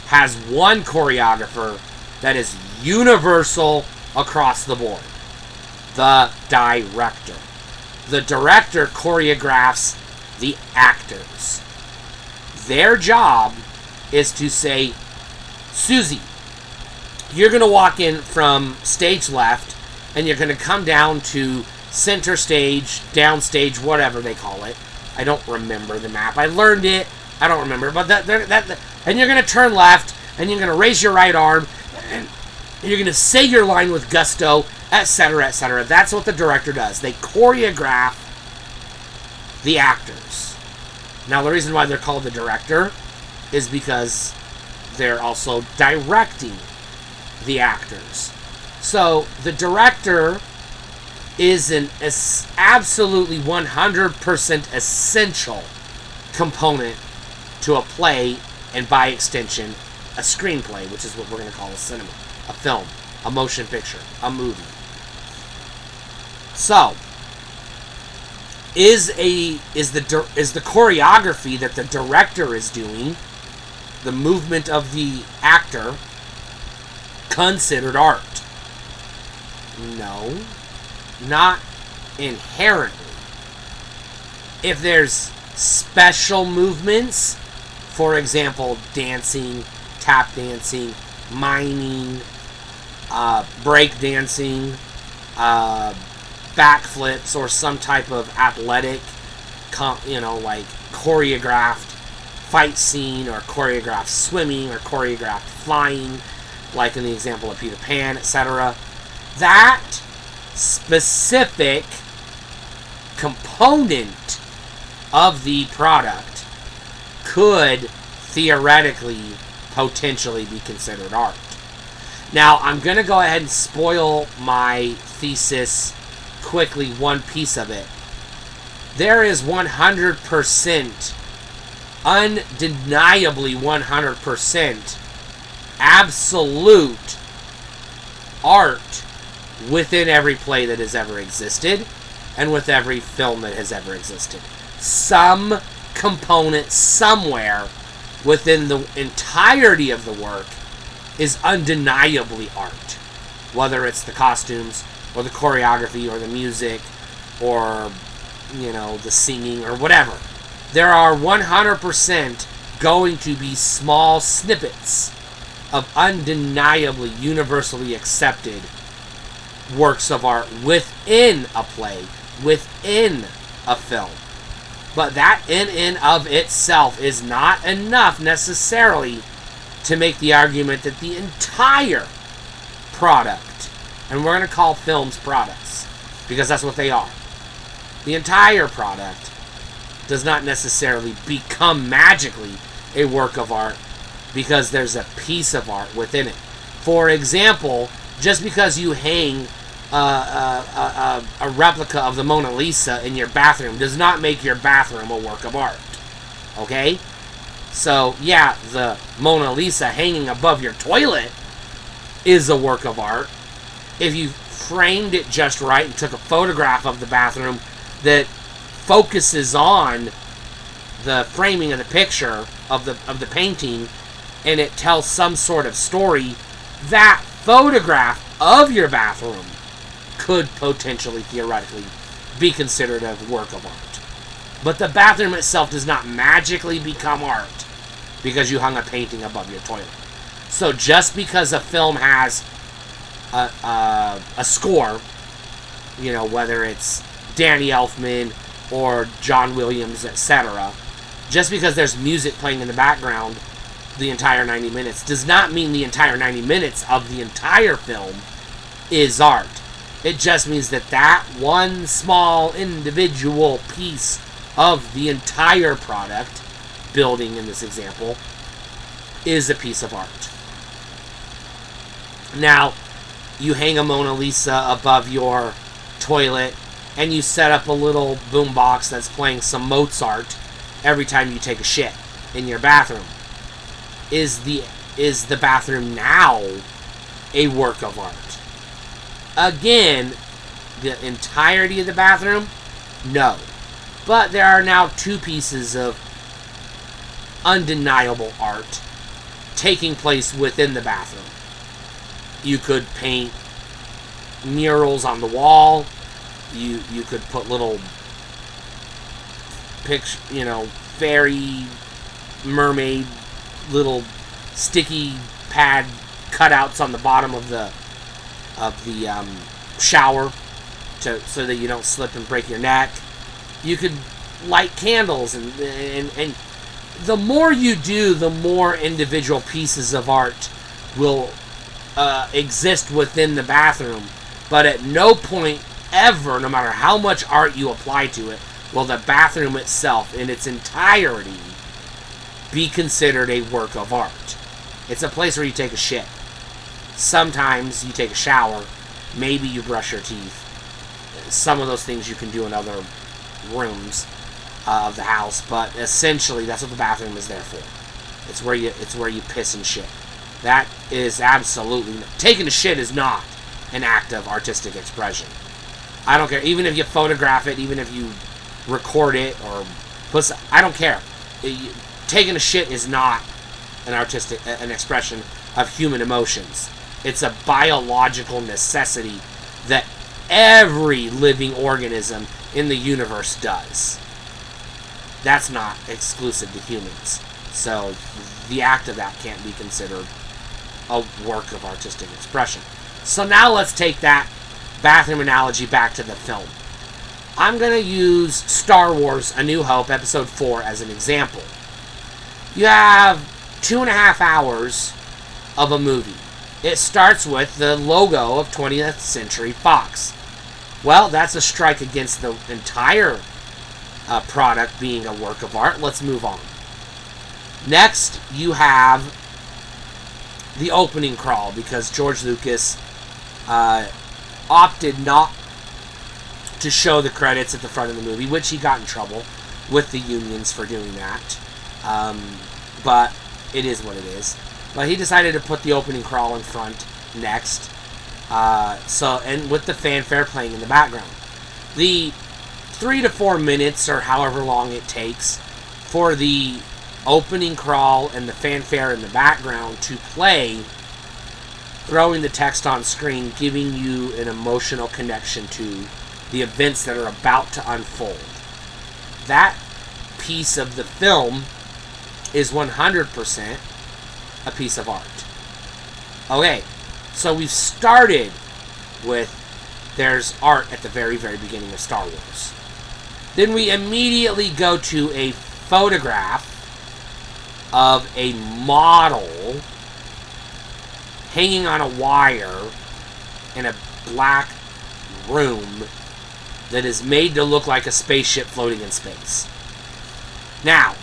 has one choreographer that is universal across the board: the director. The director choreographs the actors. Their job is to say, Susie, you're going to walk in from stage left, and you're going to come down to center stage, downstage, whatever they call it. I don't remember the map. I learned it. I don't remember. But and you're going to turn left, and you're going to raise your right arm, and you're going to say your line with gusto, etc., etc. That's what the director does. They choreograph the actors. Now, the reason why they're called the director is because they're also directing the actors. So, the director is an absolutely 100% essential component to a play, and by extension, a screenplay, which is what we're going to call a cinema, a film, a motion picture, a movie. So, is the choreography that the director is doing, the movement of the actor, considered art? No, not inherently. If there's special movements, for example, dancing, tap dancing, miming, break dancing, backflips, or some type of athletic, like choreographed fight scene, or choreographed swimming, or choreographed flying, like in the example of Peter Pan, etc. That specific component of the product could theoretically, potentially be considered art. Now, I'm going to go ahead and spoil my thesis quickly, one piece of it. There is 100%, undeniably 100%, absolute art within every play that has ever existed, and with every film that has ever existed. Some component somewhere within the entirety of the work is undeniably art. Whether it's the costumes, or the choreography, or the music, or, the singing, or whatever. There are 100% going to be small snippets of undeniably, universally accepted works of art within a play, within a film. But that in and of itself is not enough necessarily to make the argument that the entire product, and we're going to call films products, because that's what they are. The entire product does not necessarily become magically a work of art because there's a piece of art within it. For example, just because you hang a replica of the Mona Lisa in your bathroom does not make your bathroom a work of art. Okay? So, yeah, the Mona Lisa hanging above your toilet is a work of art. If you framed it just right and took a photograph of the bathroom that focuses on the framing of the picture of the painting, and it tells some sort of story, that photograph of your bathroom could potentially, theoretically, be considered a work of art. But the bathroom itself does not magically become art because you hung a painting above your toilet. So just because a film has a score, whether it's Danny Elfman or John Williams, etc., just because there's music playing in the background the entire 90 minutes does not mean the entire 90 minutes of the entire film is art. It just means that that one small individual piece of the entire product, building in this example, is a piece of art. Now, you hang a Mona Lisa above your toilet and you set up a little boombox that's playing some Mozart every time you take a shit in your bathroom. Is the bathroom now a work of art? Again, the entirety of the bathroom? No. But there are now two pieces of undeniable art taking place within the bathroom. You could paint murals on the wall. You could put little fairy, mermaid, little sticky pad cutouts on the bottom of the shower so that you don't slip and break your neck. You could light candles, and the more you do, the more individual pieces of art will exist within the bathroom. But at no point ever, no matter how much art you apply to it, will the bathroom itself in its entirety be considered a work of art. It's a place where you take a shit. Sometimes you take a shower. Maybe you brush your teeth. Some of those things you can do in other rooms of the house, but essentially that's what the bathroom is there for. It's where you piss and shit. That is absolutely taking a shit is not an act of artistic expression. I don't care. Even if you photograph it, even if you record it, I don't care. Taking a shit is not an expression of human emotions. It's a biological necessity that every living organism in the universe does. That's not exclusive to humans. So the act of that can't be considered a work of artistic expression. So now let's take that bathroom analogy back to the film. I'm going to use Star Wars A New Hope Episode 4 as an example. You have 2.5 hours of a movie. It starts with the logo of 20th Century Fox. Well, that's a strike against the entire product being a work of art. Let's move on. Next, you have the opening crawl, because George Lucas opted not to show the credits at the front of the movie, which he got in trouble with the unions for doing that. But it is what it is. But he decided to put the opening crawl in front next. And with the fanfare playing in the background. The 3 to 4 minutes, or however long it takes, for the opening crawl and the fanfare in the background to play, throwing the text on screen, giving you an emotional connection to the events that are about to unfold. That piece of the film is 100% a piece of art. Okay, so we've started with there's art at the very, very beginning of Star Wars. Then we immediately go to a photograph of a model hanging on a wire in a black room that is made to look like a spaceship floating in space. Now,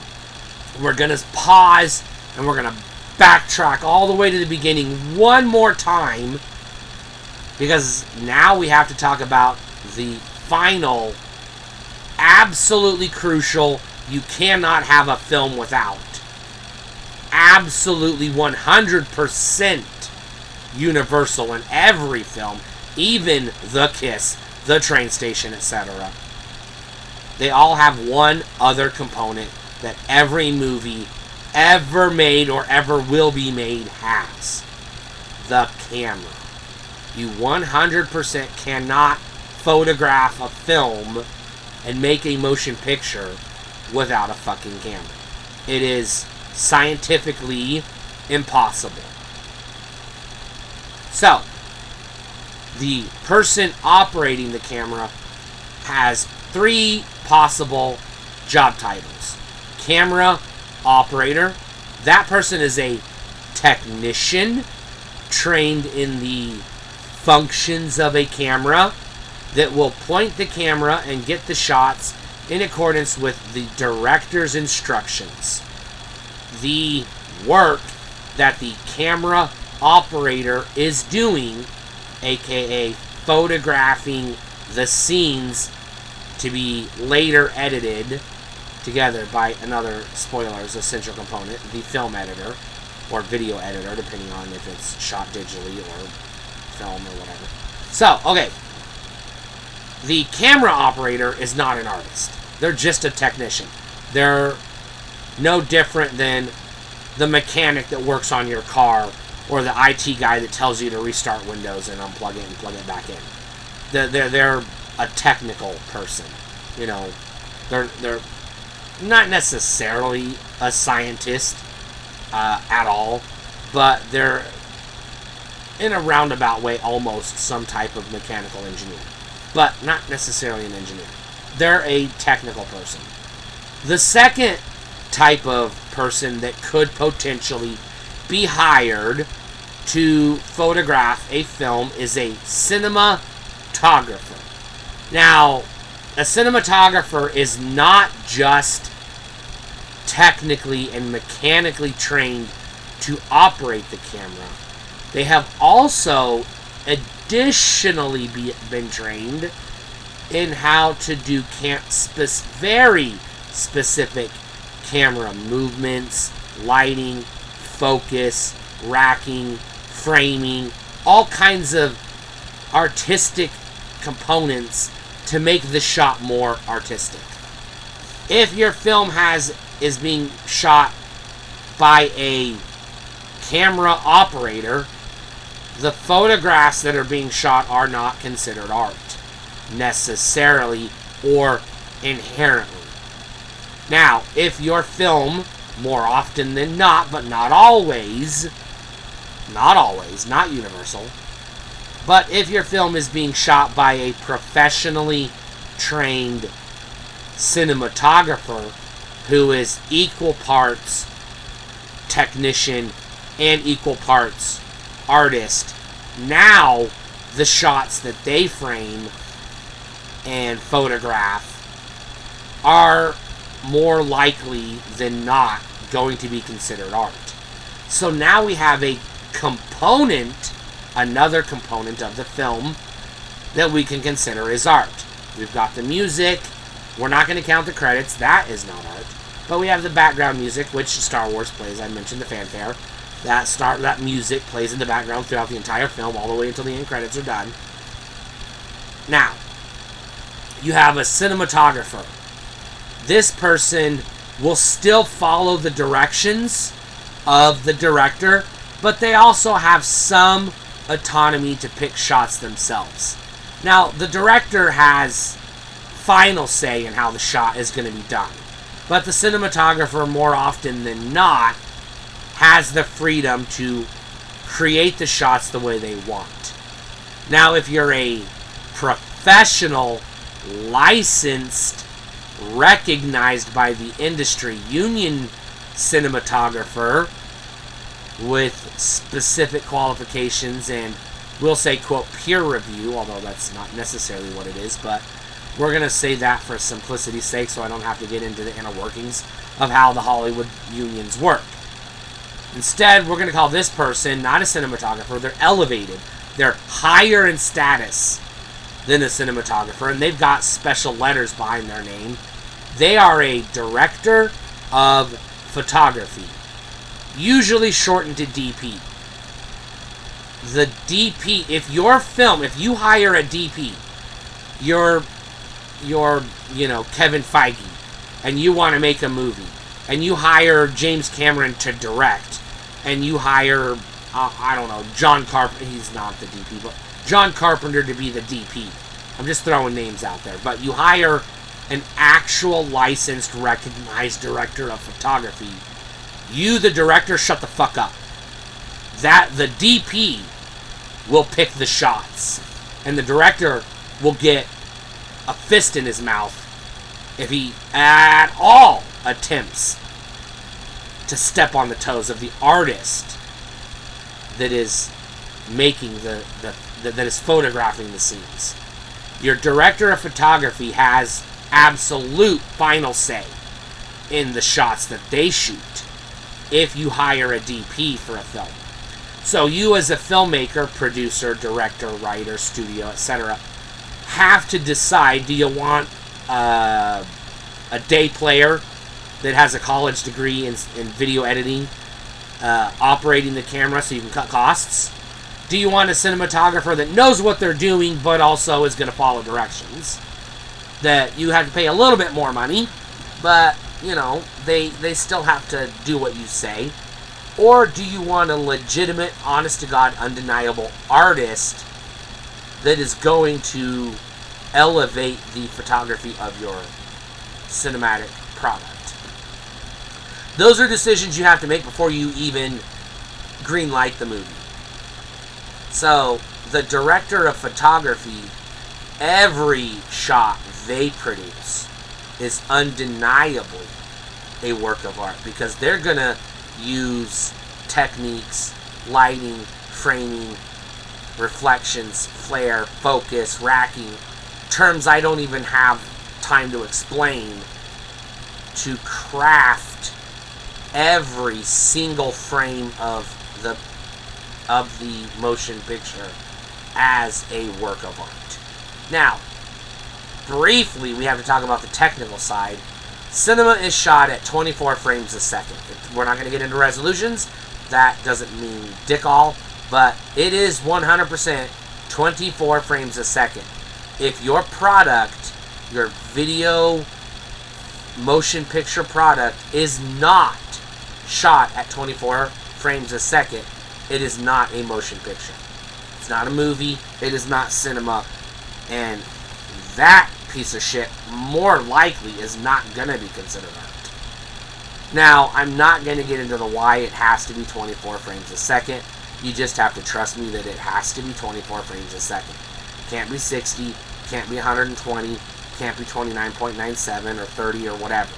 we're going to pause and we're going to backtrack all the way to the beginning one more time, because now we have to talk about the final, absolutely crucial, you cannot have a film without, absolutely 100% universal in every film, even The Kiss, The Train Station, etc. They all have one other component that every movie ever made or ever will be made has: the camera. You 100% cannot photograph a film and make a motion picture without a fucking camera. It is scientifically impossible. So, the person operating the camera has 3 possible job titles. Camera operator. That person is a technician trained in the functions of a camera that will point the camera and get the shots in accordance with the director's instructions. The work that the camera operator is doing, aka photographing the scenes to be later edited together by another, spoilers, essential component, the film editor or video editor, depending on if it's shot digitally or film or whatever. So, okay, the camera operator is not an artist. They're just a technician. They're no different than the mechanic that works on your car or the IT guy that tells you to restart Windows and unplug it and plug it back in. They're a technical person. You know, they're not necessarily a scientist at all, but they're in a roundabout way almost some type of mechanical engineer, but not necessarily an engineer. They're a technical person. The second type of person that could potentially be hired to photograph a film is a cinematographer. Now, a cinematographer is not just technically and mechanically trained to operate the camera. They have also additionally been trained in how to do very specific camera movements, lighting, focus, racking, framing, all kinds of artistic components to make the shot more artistic. If your film is being shot by a camera operator, the photographs that are being shot are not considered art necessarily or inherently. Now, if your film, more often than not, but not always, not universal, but if your film is being shot by a professionally trained cinematographer who is equal parts technician and equal parts artist, now the shots that they frame and photograph are more likely than not going to be considered art. So now we have a component, another component of the film that we can consider as art. We've got the music. We're not going to count the credits. That is not art. But we have the background music, which Star Wars plays. I mentioned the fanfare. That music plays in the background throughout the entire film, all the way until the end credits are done. Now, you have a cinematographer. This person will still follow the directions of the director, but they also have some autonomy to pick shots themselves. Now, the director has final say in how the shot is going to be done, but the cinematographer, more often than not, has the freedom to create the shots the way they want. Now, if you're a professional, licensed, recognized by the industry union cinematographer with specific qualifications and we'll say, quote, peer review, although that's not necessarily what it is, but we're going to say that for simplicity's sake so I don't have to get into the inner workings of how the Hollywood unions work. Instead, we're going to call this person not a cinematographer. They're elevated. They're higher in status than a cinematographer, and they've got special letters behind their name. They are a director of photography, usually shortened to DP. The DP, if you hire a DP, you're Kevin Feige, and you want to make a movie, and you hire James Cameron to direct, and you hire, John Carpenter, he's not the DP, but John Carpenter to be the DP. I'm just throwing names out there. But you hire an actual licensed, recognized director of photography. You, the director, shut the fuck up. The DP will pick the shots. And the director will get a fist in his mouth if he at all attempts to step on the toes of the artist that is making that is photographing the scenes. Your director of photography has absolute final say in the shots that they shoot if you hire a DP for a film. So you as a filmmaker, producer, director, writer, studio, etc., have to decide, do you want a day player that has a college degree in video editing, operating the camera so you can cut costs? Do you want a cinematographer that knows what they're doing but also is going to follow directions? That you have to pay a little bit more money, but, you know, they still have to do what you say. Or do you want a legitimate, honest-to-God, undeniable artist that is going to elevate the photography of your cinematic product? Those are decisions you have to make before you even greenlight the movie. So, the director of photography, every shot they produce is undeniably a work of art, because they're going to use techniques, lighting, framing, reflections, flare, focus, racking, terms I don't even have time to explain, to craft every single frame of the motion picture as a work of art. Now, briefly, we have to talk about the technical side. Cinema is shot at 24 frames a second. We're not going to get into resolutions. That doesn't mean dick all, but it is 100% 24 frames a second. If your product, your video motion picture product, is not shot at 24 frames a second, it is not a motion picture. It's not a movie. It is not cinema. And that piece of shit more likely is not going to be considered art. Now, I'm not going to get into the why it has to be 24 frames a second. You just have to trust me that it has to be 24 frames a second. Can't be 60, can't be 120, can't be 29.97 or 30 or whatever.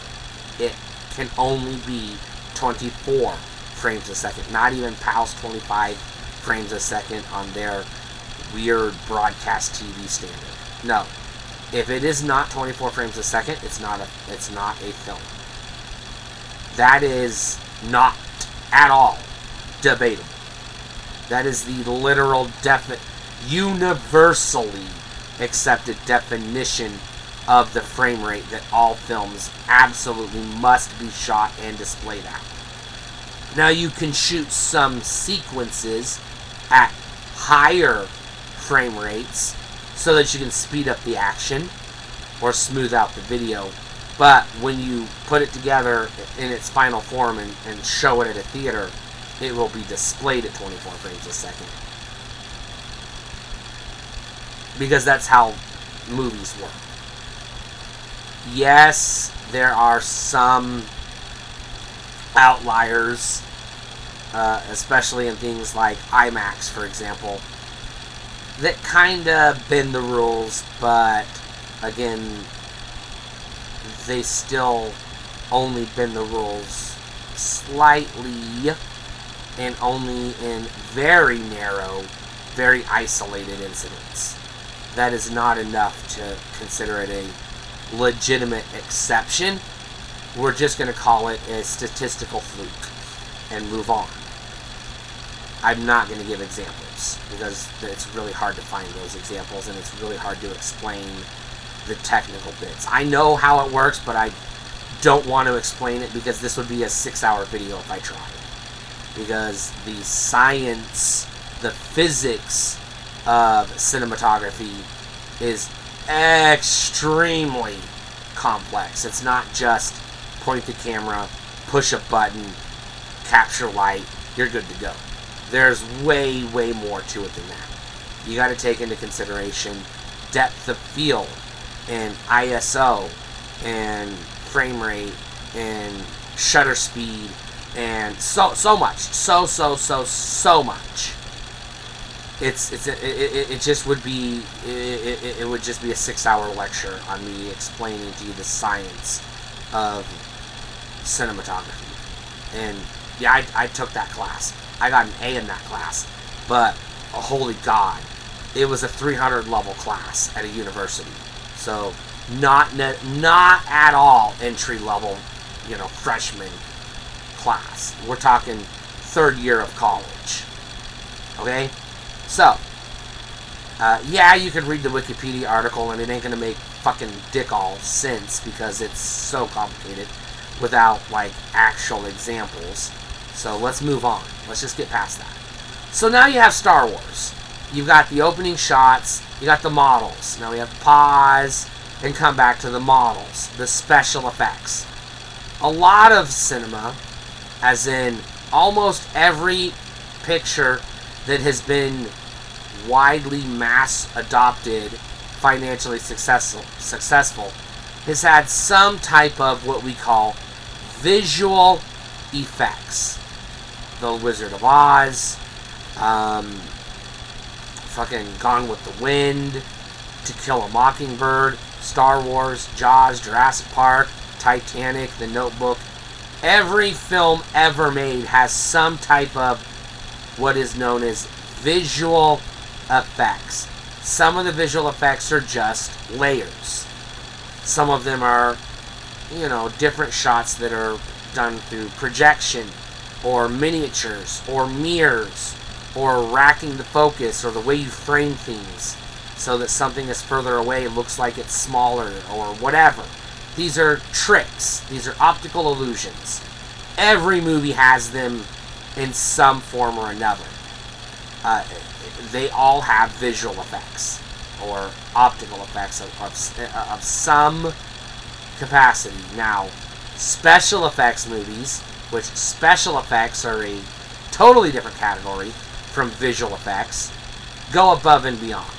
It can only be 24 frames a second. Not even PAL's 25 frames a second on their weird broadcast TV standard. No. If it is not 24 frames a second, it's not a film. That is not at all debatable. That is the literal, universally accepted definition of the frame rate that all films absolutely must be shot and displayed at. Now, you can shoot some sequences at higher frame rates so that you can speed up the action or smooth out the video. But when you put it together in its final form and show it at a theater, it will be displayed at 24 frames a second. Because that's how movies work. Yes, there are some outliers, especially in things like IMAX, for example, that kind of bend the rules, but again, they still only bend the rules slightly and only in very narrow, very isolated incidents. That is not enough to consider it a legitimate exception. We're just going to call it a statistical fluke and move on. I'm not going to give examples because it's really hard to find those examples and it's really hard to explain the technical bits. I know how it works, but I don't want to explain it because this would be a 6-hour video if I tried. Because the science, the physics of cinematography is extremely complex. It's not just point the camera, push a button, capture light, you're good to go. There's way, way more to it than that. You got to take into consideration depth of field and ISO and frame rate and shutter speed and so much, so much. It just would be it would just be a 6-hour lecture on me explaining to you the science of cinematography. And yeah, I took that class. I got an A in that class, but holy God, it was a 300 level class at a university. So not at all entry level, freshman class. We're talking third year of college. Okay? So, yeah, you can read the Wikipedia article and it ain't gonna make fucking dick all sense because it's so complicated without, like, actual examples. So let's move on. Let's just get past that. So now you have Star Wars. You've got the opening shots. You got the models. Now we have to pause and come back to the models, the special effects. A lot of cinema, as in almost every picture that has been widely mass adopted, financially successful, has had some type of what we call visual effects. The Wizard of Oz, fucking Gone with the Wind, To Kill a Mockingbird, Star Wars, Jaws, Jurassic Park, Titanic, The Notebook. Every film ever made has some type of what is known as visual effects. Some of the visual effects are just layers. Some of them are, different shots that are done through projection, or miniatures, or mirrors, or racking the focus, or the way you frame things so that something is further away looks like it's smaller, or whatever. These are tricks. These are optical illusions. Every movie has them in some form or another. They all have visual effects or optical effects of some capacity. Now, special effects movies, which special effects are a totally different category from visual effects, go above and beyond.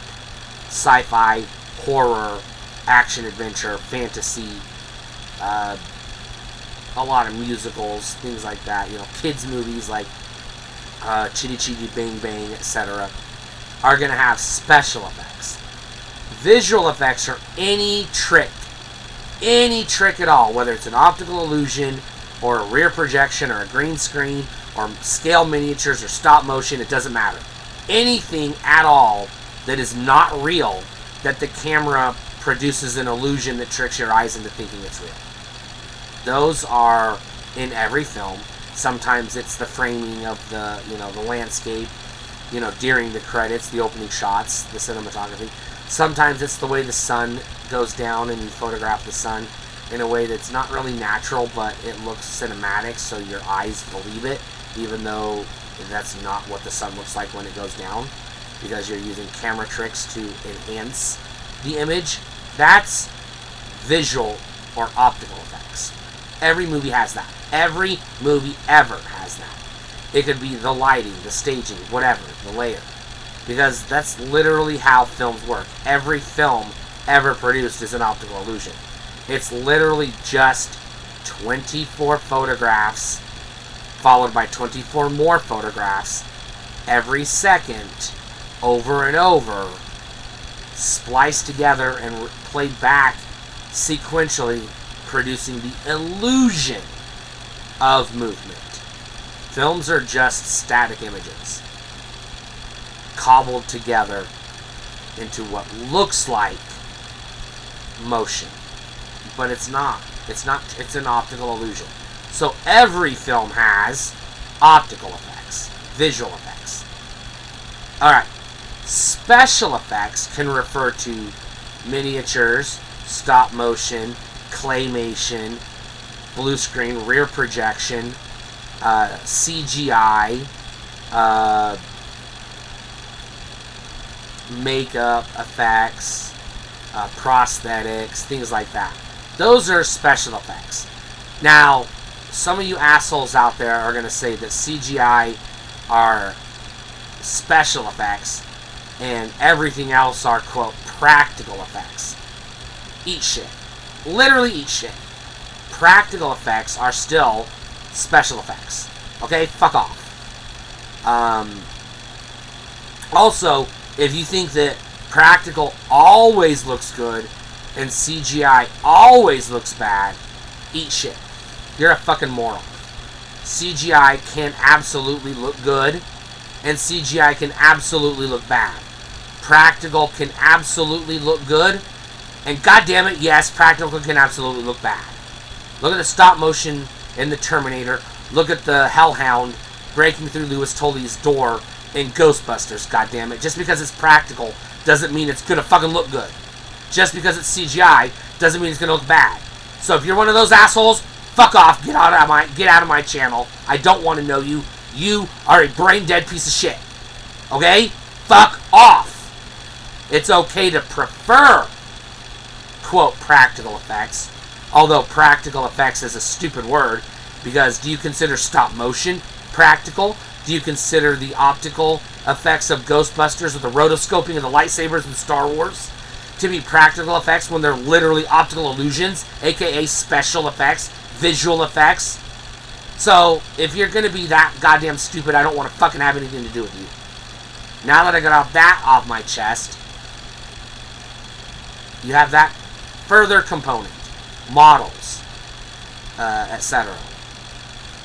Sci-fi, horror, action-adventure, fantasy, a lot of musicals, things like that. Kids movies like Chitty Chitty Bang Bang, etc., are going to have special effects. Visual effects are any trick at all, whether it's an optical illusion or a rear projection or a green screen or scale miniatures or stop motion, it doesn't matter. Anything at all that is not real, that the camera produces an illusion that tricks your eyes into thinking it's real. Those are in every film. Sometimes it's the framing of the, the landscape, during the credits, the opening shots, the cinematography. Sometimes it's the way the sun goes down and you photograph the sun in a way that's not really natural, but it looks cinematic, so your eyes believe it, even though that's not what the sun looks like when it goes down, because you're using camera tricks to enhance the image. That's visual or optical effects. Every movie has that. Every movie ever has that. It could be the lighting, the staging, whatever, the layer. Because that's literally how films work. Every film ever produced is an optical illusion. It's literally just 24 photographs followed by 24 more photographs every second, over and over, spliced together and played back sequentially, producing the illusion of movement. Films are just static images cobbled together into what looks like motion, but it's not. It's an optical illusion. So every film has optical effects, visual effects. Alright, special effects can refer to miniatures, stop motion, claymation, blue screen, rear projection, CGI, makeup effects, prosthetics, things like that. Those are special effects. Now, some of you assholes out there are going to say that CGI are special effects and everything else are, quote, practical effects. Eat shit. Literally eat shit. Practical effects are still special effects. Okay? Fuck off. Also, if you think that practical always looks good and CGI always looks bad, eat shit. You're a fucking moron. CGI can absolutely look good and CGI can absolutely look bad. Practical can absolutely look good, and goddamn it, yes, practical can absolutely look bad. Look at the stop motion in the Terminator. Look at the Hellhound breaking through Louis Tully's door in Ghostbusters, goddammit. Just because it's practical doesn't mean it's gonna fucking look good. Just because it's CGI doesn't mean it's gonna look bad. So if you're one of those assholes, fuck off, get out of my channel. I don't want to know you. You are a brain dead piece of shit. Okay? Fuck off. It's okay to prefer, quote, practical effects. Although practical effects is a stupid word, because do you consider stop motion practical? Do you consider the optical effects of Ghostbusters with the rotoscoping of the lightsabers in Star Wars to be practical effects when they're literally optical illusions, aka special effects, visual effects? So, if you're gonna be that goddamn stupid, I don't want to fucking have anything to do with you. Now that I got that off my chest, you have that further component. Models, etc.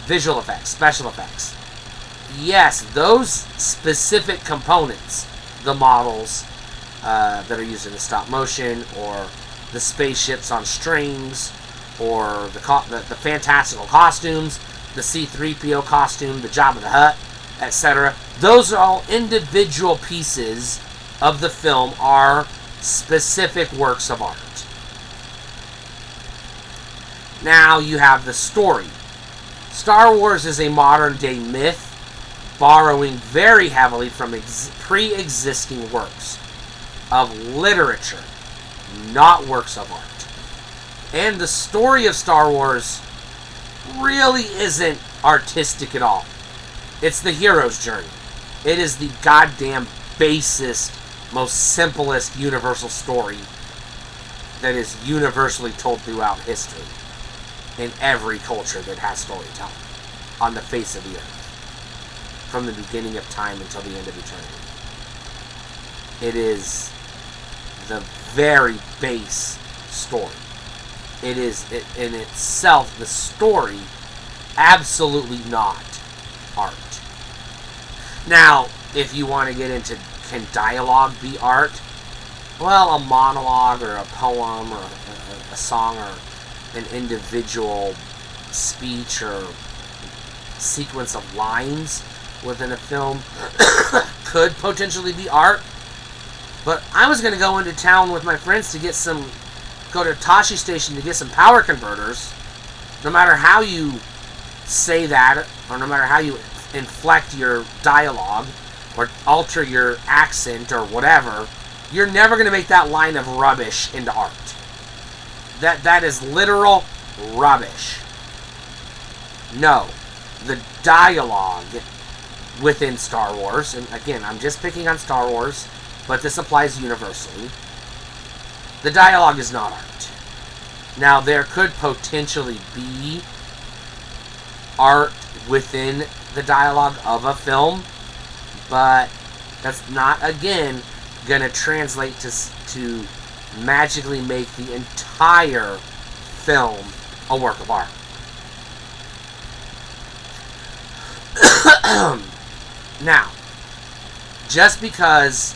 Visual effects, special effects. Yes, those specific components, the models that are used in the stop motion, or the spaceships on strings, or the fantastical costumes, the C-3PO costume, the Jabba the Hutt, etc. Those are all individual pieces of the film, are specific works of art. Now you have the story. Star Wars is a modern-day myth, borrowing very heavily from pre-existing works of literature, not works of art. And the story of Star Wars really isn't artistic at all. It's the hero's journey. It is the goddamn basest, most simplest universal story that is universally told throughout history in every culture that has storytelling on the face of the earth, from the beginning of time until the end of eternity. It is the very base story. It is in itself, the story, absolutely not art. Now, if you want to get into, can dialogue be art? Well, a monologue or a poem or a song or an individual speech or sequence of lines within a film could potentially be art. But I was going to go into town with my friends to go to Tashi Station to get some power converters. No matter how you say that, or no matter how you inflect your dialogue, or alter your accent, or whatever, you're never going to make that line of rubbish into art. That is literal rubbish. No. The dialogue within Star Wars, and again, I'm just picking on Star Wars, but this applies universally. The dialogue is not art. Now, there could potentially be art within the dialogue of a film, but that's not, again, going to translate to magically make the entire film a work of art. Now, just because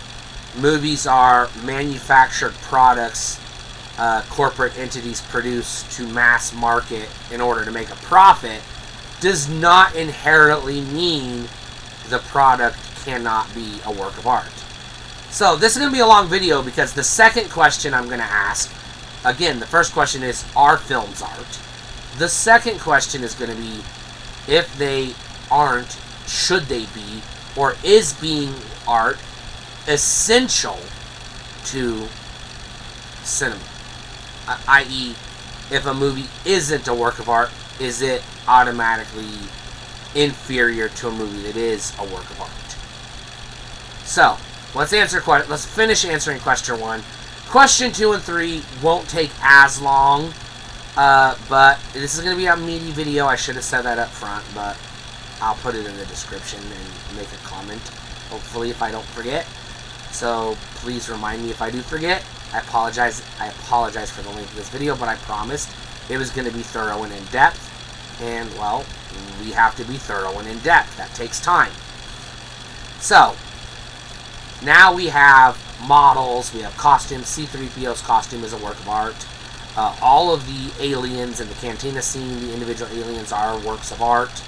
movies are manufactured products corporate entities produce to mass market in order to make a profit does not inherently mean the product cannot be a work of art. So this is going to be a long video because the second question I'm going to ask, again, the first question is, are films art? The second question is going to be, if they aren't, should they be, or is being art essential to cinema? I.e., if a movie isn't a work of art, is it automatically inferior to a movie that is a work of art? So, let's finish answering question 1. Question 2 and 3 won't take as long, but this is going to be a meaty video. I should have said that up front, but I'll put it in the description and make a comment, hopefully, if I don't forget. So, please remind me if I do forget. I apologize for the length of this video, but I promised it was going to be thorough and in-depth. And, well, we have to be thorough and in-depth. That takes time. So, now we have models, we have costumes. C-3PO's costume is a work of art. All of the aliens in the cantina scene, the individual aliens are works of art.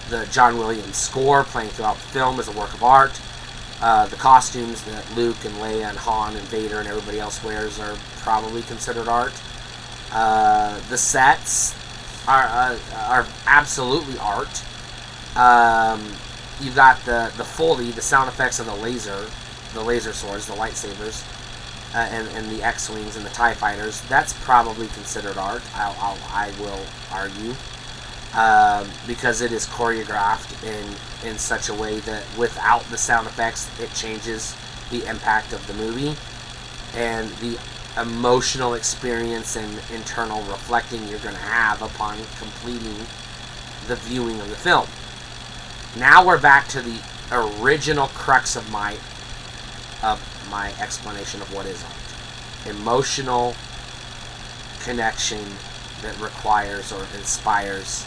The John Williams score playing throughout the film is a work of art. The costumes that Luke and Leia and Han and Vader and everybody else wears are probably considered art. The sets are absolutely art. You've got the Foley, the sound effects of the laser swords, the lightsabers, and the X-Wings and the TIE Fighters. That's probably considered art, I will argue, because it is choreographed in such a way that without the sound effects, it changes the impact of the movie and the emotional experience and internal reflecting you're going to have upon completing the viewing of the film. Now we're back to the original crux of my explanation of what is art. Emotional connection that requires or inspires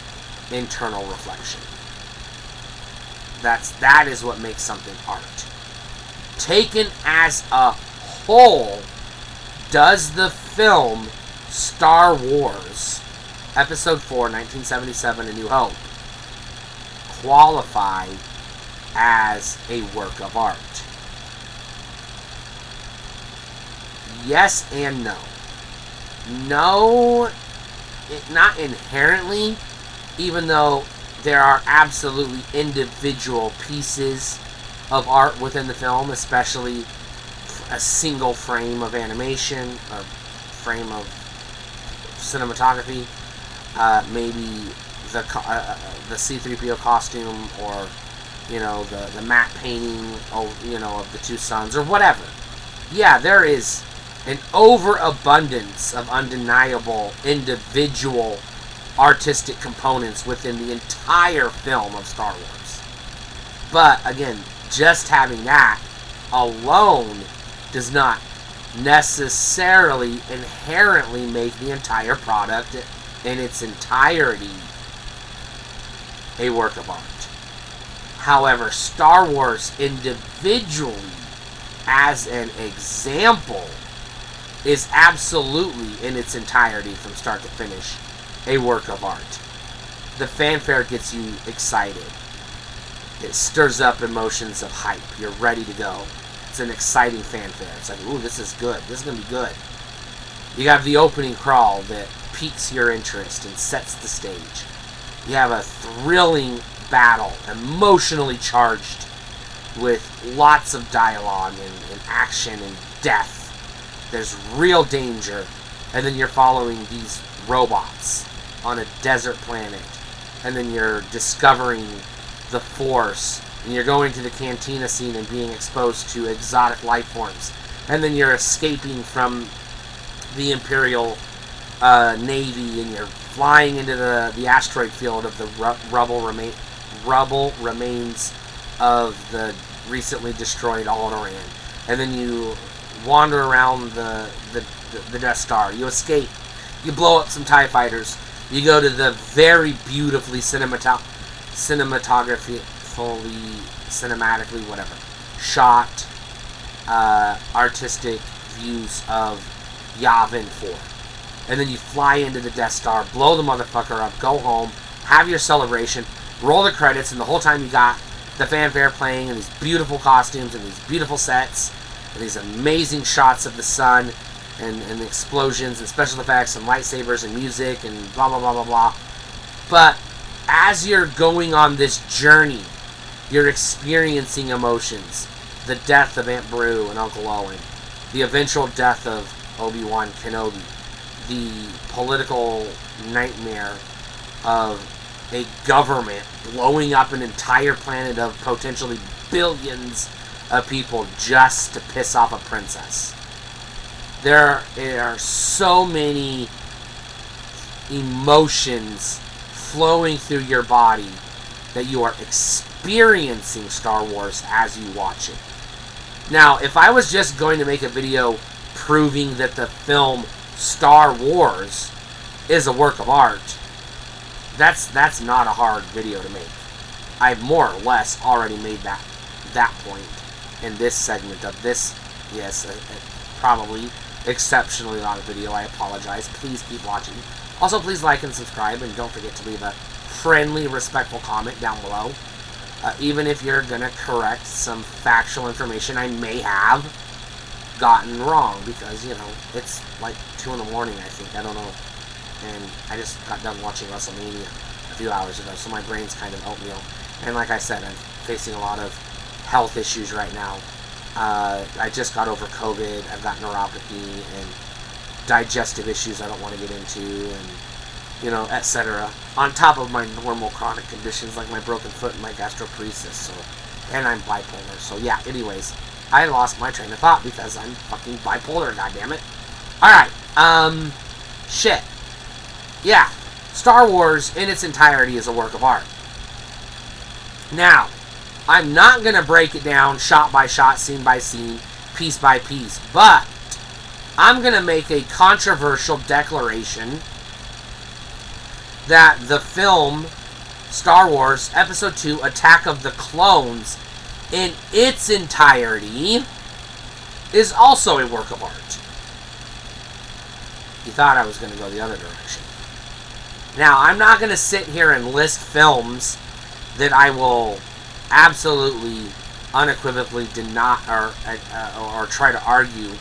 internal reflection. That is what makes something art. Taken as a whole, does the film Star Wars Episode 4, 1977, A New Hope qualify as a work of art? Yes and no. No, not inherently, even though there are absolutely individual pieces of art within the film, especially a single frame of animation, a frame of cinematography, maybe the C-3PO costume, or the matte painting of the two suns, or whatever. Yeah, there is an overabundance of undeniable individual artistic components within the entire film of Star Wars. But again, just having that alone does not necessarily inherently make the entire product in its entirety a work of art. However, Star Wars individually, as an example, is absolutely in its entirety from start to finish a work of art. The fanfare gets you excited. It stirs up emotions of hype. You're ready to go. It's an exciting fanfare. It's like, ooh, this is good. This is going to be good. You have the opening crawl that piques your interest and sets the stage. You have a thrilling battle, emotionally charged, with lots of dialogue and action and death. There's real danger. And then you're following these robots on a desert planet. And then you're discovering the Force. And you're going to the cantina scene and being exposed to exotic life forms. And then you're escaping from the Imperial Navy, and you're flying into the asteroid field of the rubble remains of the recently destroyed Alderaan. And then you wander around the Death Star. You escape. You blow up some TIE fighters. You go to the very beautifully cinematically, whatever, shot, artistic views of Yavin 4. And then you fly into the Death Star, blow the motherfucker up, go home, have your celebration, roll the credits, and the whole time you got the fanfare playing, and these beautiful costumes, and these beautiful sets, and these amazing shots of the sun, and the explosions, and special effects, and lightsabers, and music, and blah, blah, blah, blah, blah. But as you're going on this journey, you're experiencing emotions. The death of Aunt Beru and Uncle Owen. The eventual death of Obi-Wan Kenobi. The political nightmare of a government blowing up an entire planet of potentially billions of people just to piss off a princess. There are so many emotions flowing through your body that you are experiencing Star Wars as you watch it. Now, if I was just going to make a video proving that the film Star Wars is a work of art, that's not a hard video to make. I've more or less already made that that point in this segment of this, yes, probably exceptionally long video. I apologize. Please keep watching. Also, please like and subscribe, and don't forget to leave a friendly, respectful comment down below. Even if you're going to correct some factual information I may have gotten wrong, because, you know, it's like 2 in the morning, I think. I don't know. And I just got done watching WrestleMania a few hours ago, so my brain's kind of oatmeal. And like I said, I'm facing a lot of health issues right now. I just got over COVID. I've got neuropathy and digestive issues I don't want to get into, and, you know, etc. On top of my normal chronic conditions like my broken foot and my gastroparesis. So, and I'm bipolar. So yeah, anyways, I lost my train of thought because I'm fucking bipolar, goddammit. Alright, shit. Yeah, Star Wars in its entirety is a work of art. Now, I'm not going to break it down shot by shot, scene by scene, piece by piece, but I'm going to make a controversial declaration that the film Star Wars Episode 2 Attack of the Clones in its entirety is also a work of art. You thought I was going to go the other direction. Now, I'm not going to sit here and list films that I will absolutely, unequivocally deny or try to argue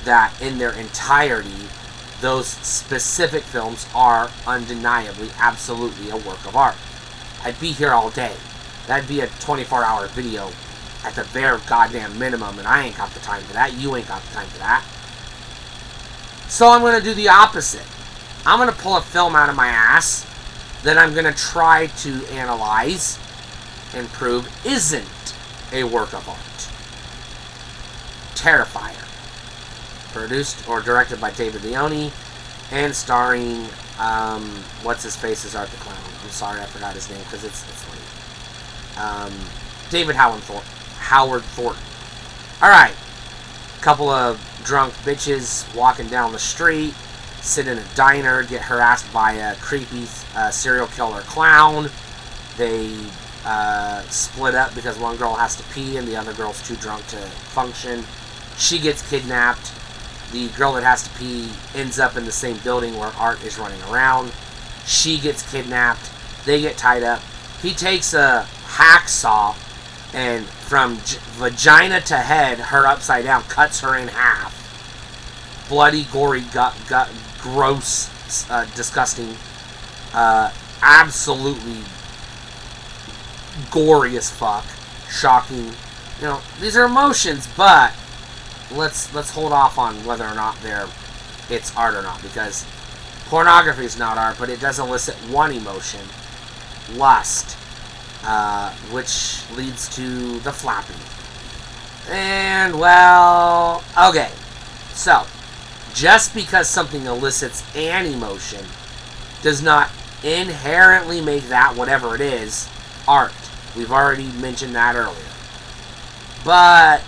that in their entirety, those specific films are undeniably, absolutely a work of art. I'd be here all day. That'd be a 24-hour video at the bare goddamn minimum, and I ain't got the time for that. You ain't got the time for that. So I'm going to do the opposite. I'm going to pull a film out of my ass that I'm going to try to analyze and prove isn't a work of art. Terrifier. Produced or directed by David Leone and starring, what's-his-face as Art the Clown. I'm sorry, I forgot his name because it's late. David Howard Thornton. Alright. Couple of drunk bitches walking down the street, sit in a diner, get harassed by a creepy serial killer clown. They split up because one girl has to pee and the other girl's too drunk to function. She gets kidnapped. The girl that has to pee ends up in the same building where Art is running around. She gets kidnapped. They get tied up. He takes a hacksaw and from vagina to head, her upside down, cuts her in half. Bloody, gory, gross, disgusting, absolutely gory as fuck, shocking. You know, these are emotions, but let's hold off on whether or not it's art or not, because pornography is not art, but it does elicit one emotion, lust, which leads to the flapping. And, well, okay, so just because something elicits an emotion does not inherently make that, whatever it is, art. We've already mentioned that earlier. But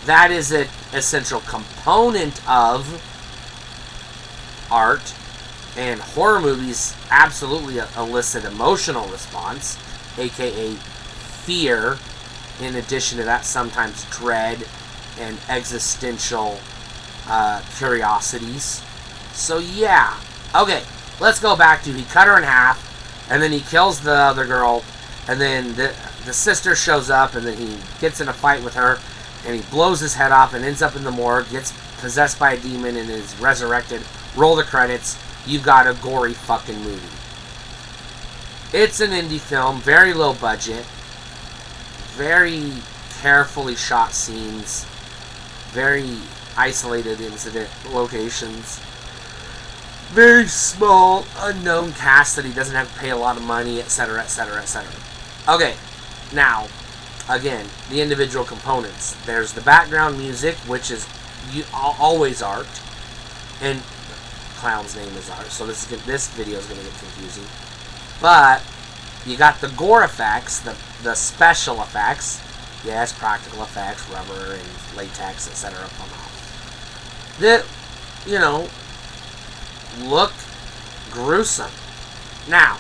that is an essential component of art, and horror movies absolutely elicit emotional response, aka fear, in addition to that sometimes dread and existential curiosities. So yeah, okay, let's go back to he cut her in half, and then he kills the other girl, and then the sister shows up, and then he gets in a fight with her, and he blows his head off and ends up in the morgue, gets possessed by a demon and is resurrected. Roll the credits. You've got a gory fucking movie. It's an indie film, very low budget, very carefully shot scenes, very isolated incident locations, very small, unknown cast that he doesn't have to pay a lot of money, etc., etc., etc. Okay, now, again, the individual components. There's the background music, which is always art, and clown's name is art, so this video is going to get confusing. But you got the gore effects, the special effects, yes, practical effects, rubber and latex, etc. that, you know, look gruesome. Now,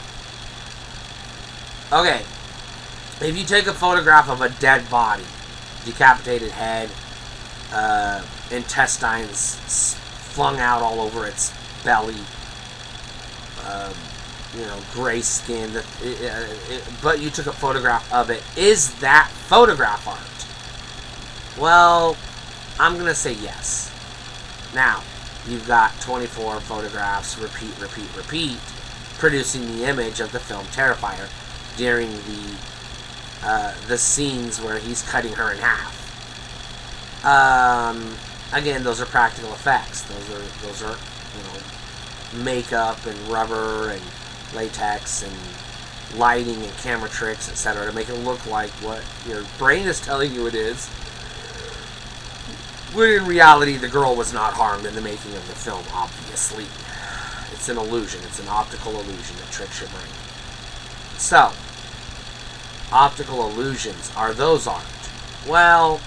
okay, if you take a photograph of a dead body, decapitated head, intestines flung out all over its belly, gray skin. But you took a photograph of it. Is that photograph art? Well, I'm going to say yes. Now, you've got 24 photographs, repeat, producing the image of the film Terrifier during the scenes where he's cutting her in half. Again, those are practical effects. Those are makeup and rubber and latex and lighting and camera tricks, etc., to make it look like what your brain is telling you it is. When in reality, the girl was not harmed in the making of the film, obviously. It's an illusion. It's an optical illusion that tricks your brain. So, optical illusions, are those art? Well,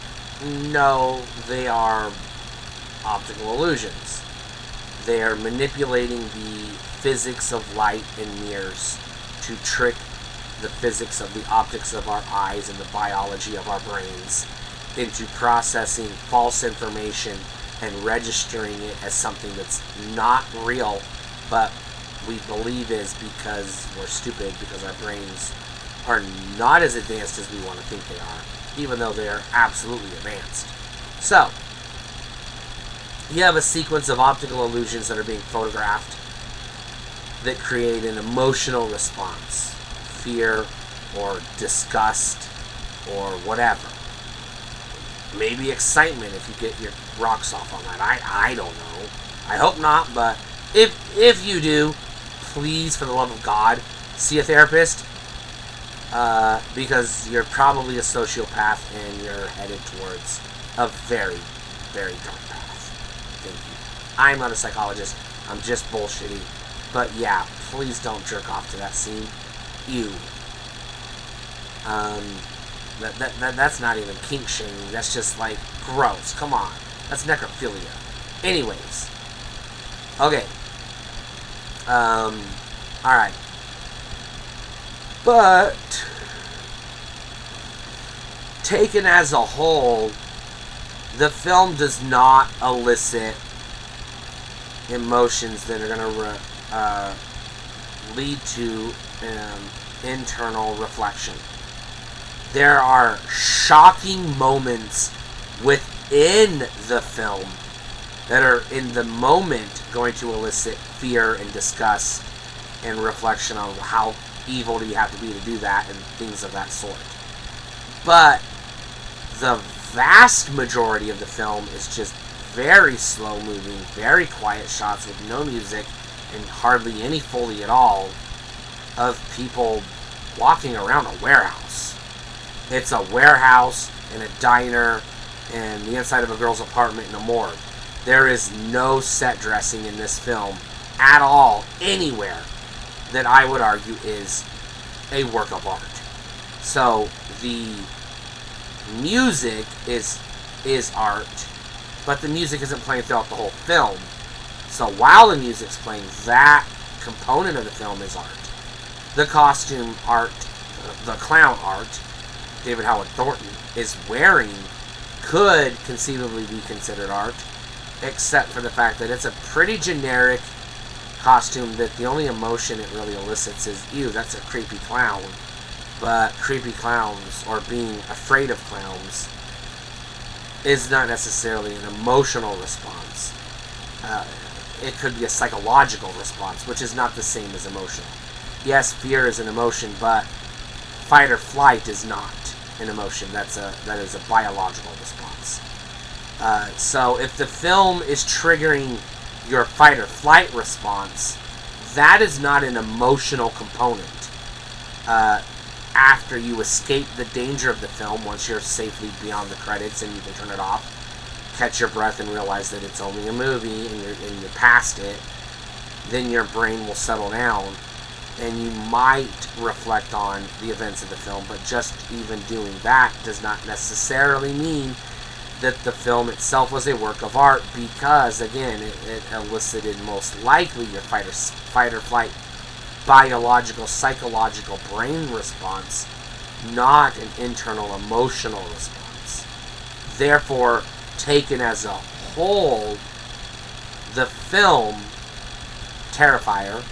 no, they are optical illusions. They are manipulating the physics of light and mirrors to trick the physics of the optics of our eyes and the biology of our brains into processing false information and registering it as something that's not real, but we believe is because we're stupid, because our brains are not as advanced as we want to think they are, even though they are absolutely advanced. So, you have a sequence of optical illusions that are being photographed that create an emotional response, fear or disgust or whatever. Maybe excitement if you get your rocks off on that. I don't know. I hope not, but if you do, please, for the love of God, see a therapist, because you're probably a sociopath and you're headed towards a very, very dark path. Thank you. I'm not a psychologist. I'm just bullshitty. But yeah, please don't jerk off to that scene. Ew. That's not even kink shaming. That's just like gross. Come on. That's necrophilia. Anyways. Okay. Alright. But taken as a whole, the film does not elicit emotions that are going to lead to internal reflection. There are shocking moments within the film that are in the moment going to elicit fear and disgust and reflection on how evil do you have to be to do that and things of that sort. But the vast majority of the film is just very slow moving, very quiet shots with no music and hardly any Foley at all of people walking around a warehouse. It's a warehouse and a diner and the inside of a girl's apartment and a morgue. There is no set dressing in this film at all, anywhere, that I would argue is a work of art. So the music is art, but the music isn't playing throughout the whole film. So while the music's playing, that component of the film is art. The costume art, the clown art, David Howard Thornton is wearing could conceivably be considered art, except for the fact that it's a pretty generic costume that the only emotion it really elicits is, ew, that's a creepy clown. But creepy clowns, or being afraid of clowns, is not necessarily an emotional response. It could be a psychological response, which is not the same as emotional. Yes, fear is an emotion, but fight or flight is not an emotion. That is a biological response. So if the film is triggering your fight or flight response, that is not an emotional component. After you escape the danger of the film, once you're safely beyond the credits and you can turn it off, catch your breath and realize that it's only a movie and you're past it, then your brain will settle down and you might reflect on the events of the film. But just even doing that does not necessarily mean that the film itself was a work of art, because again, it elicited most likely your fight or flight biological, psychological brain response, not an internal emotional response. Therefore, taken as a whole, the film Terrifier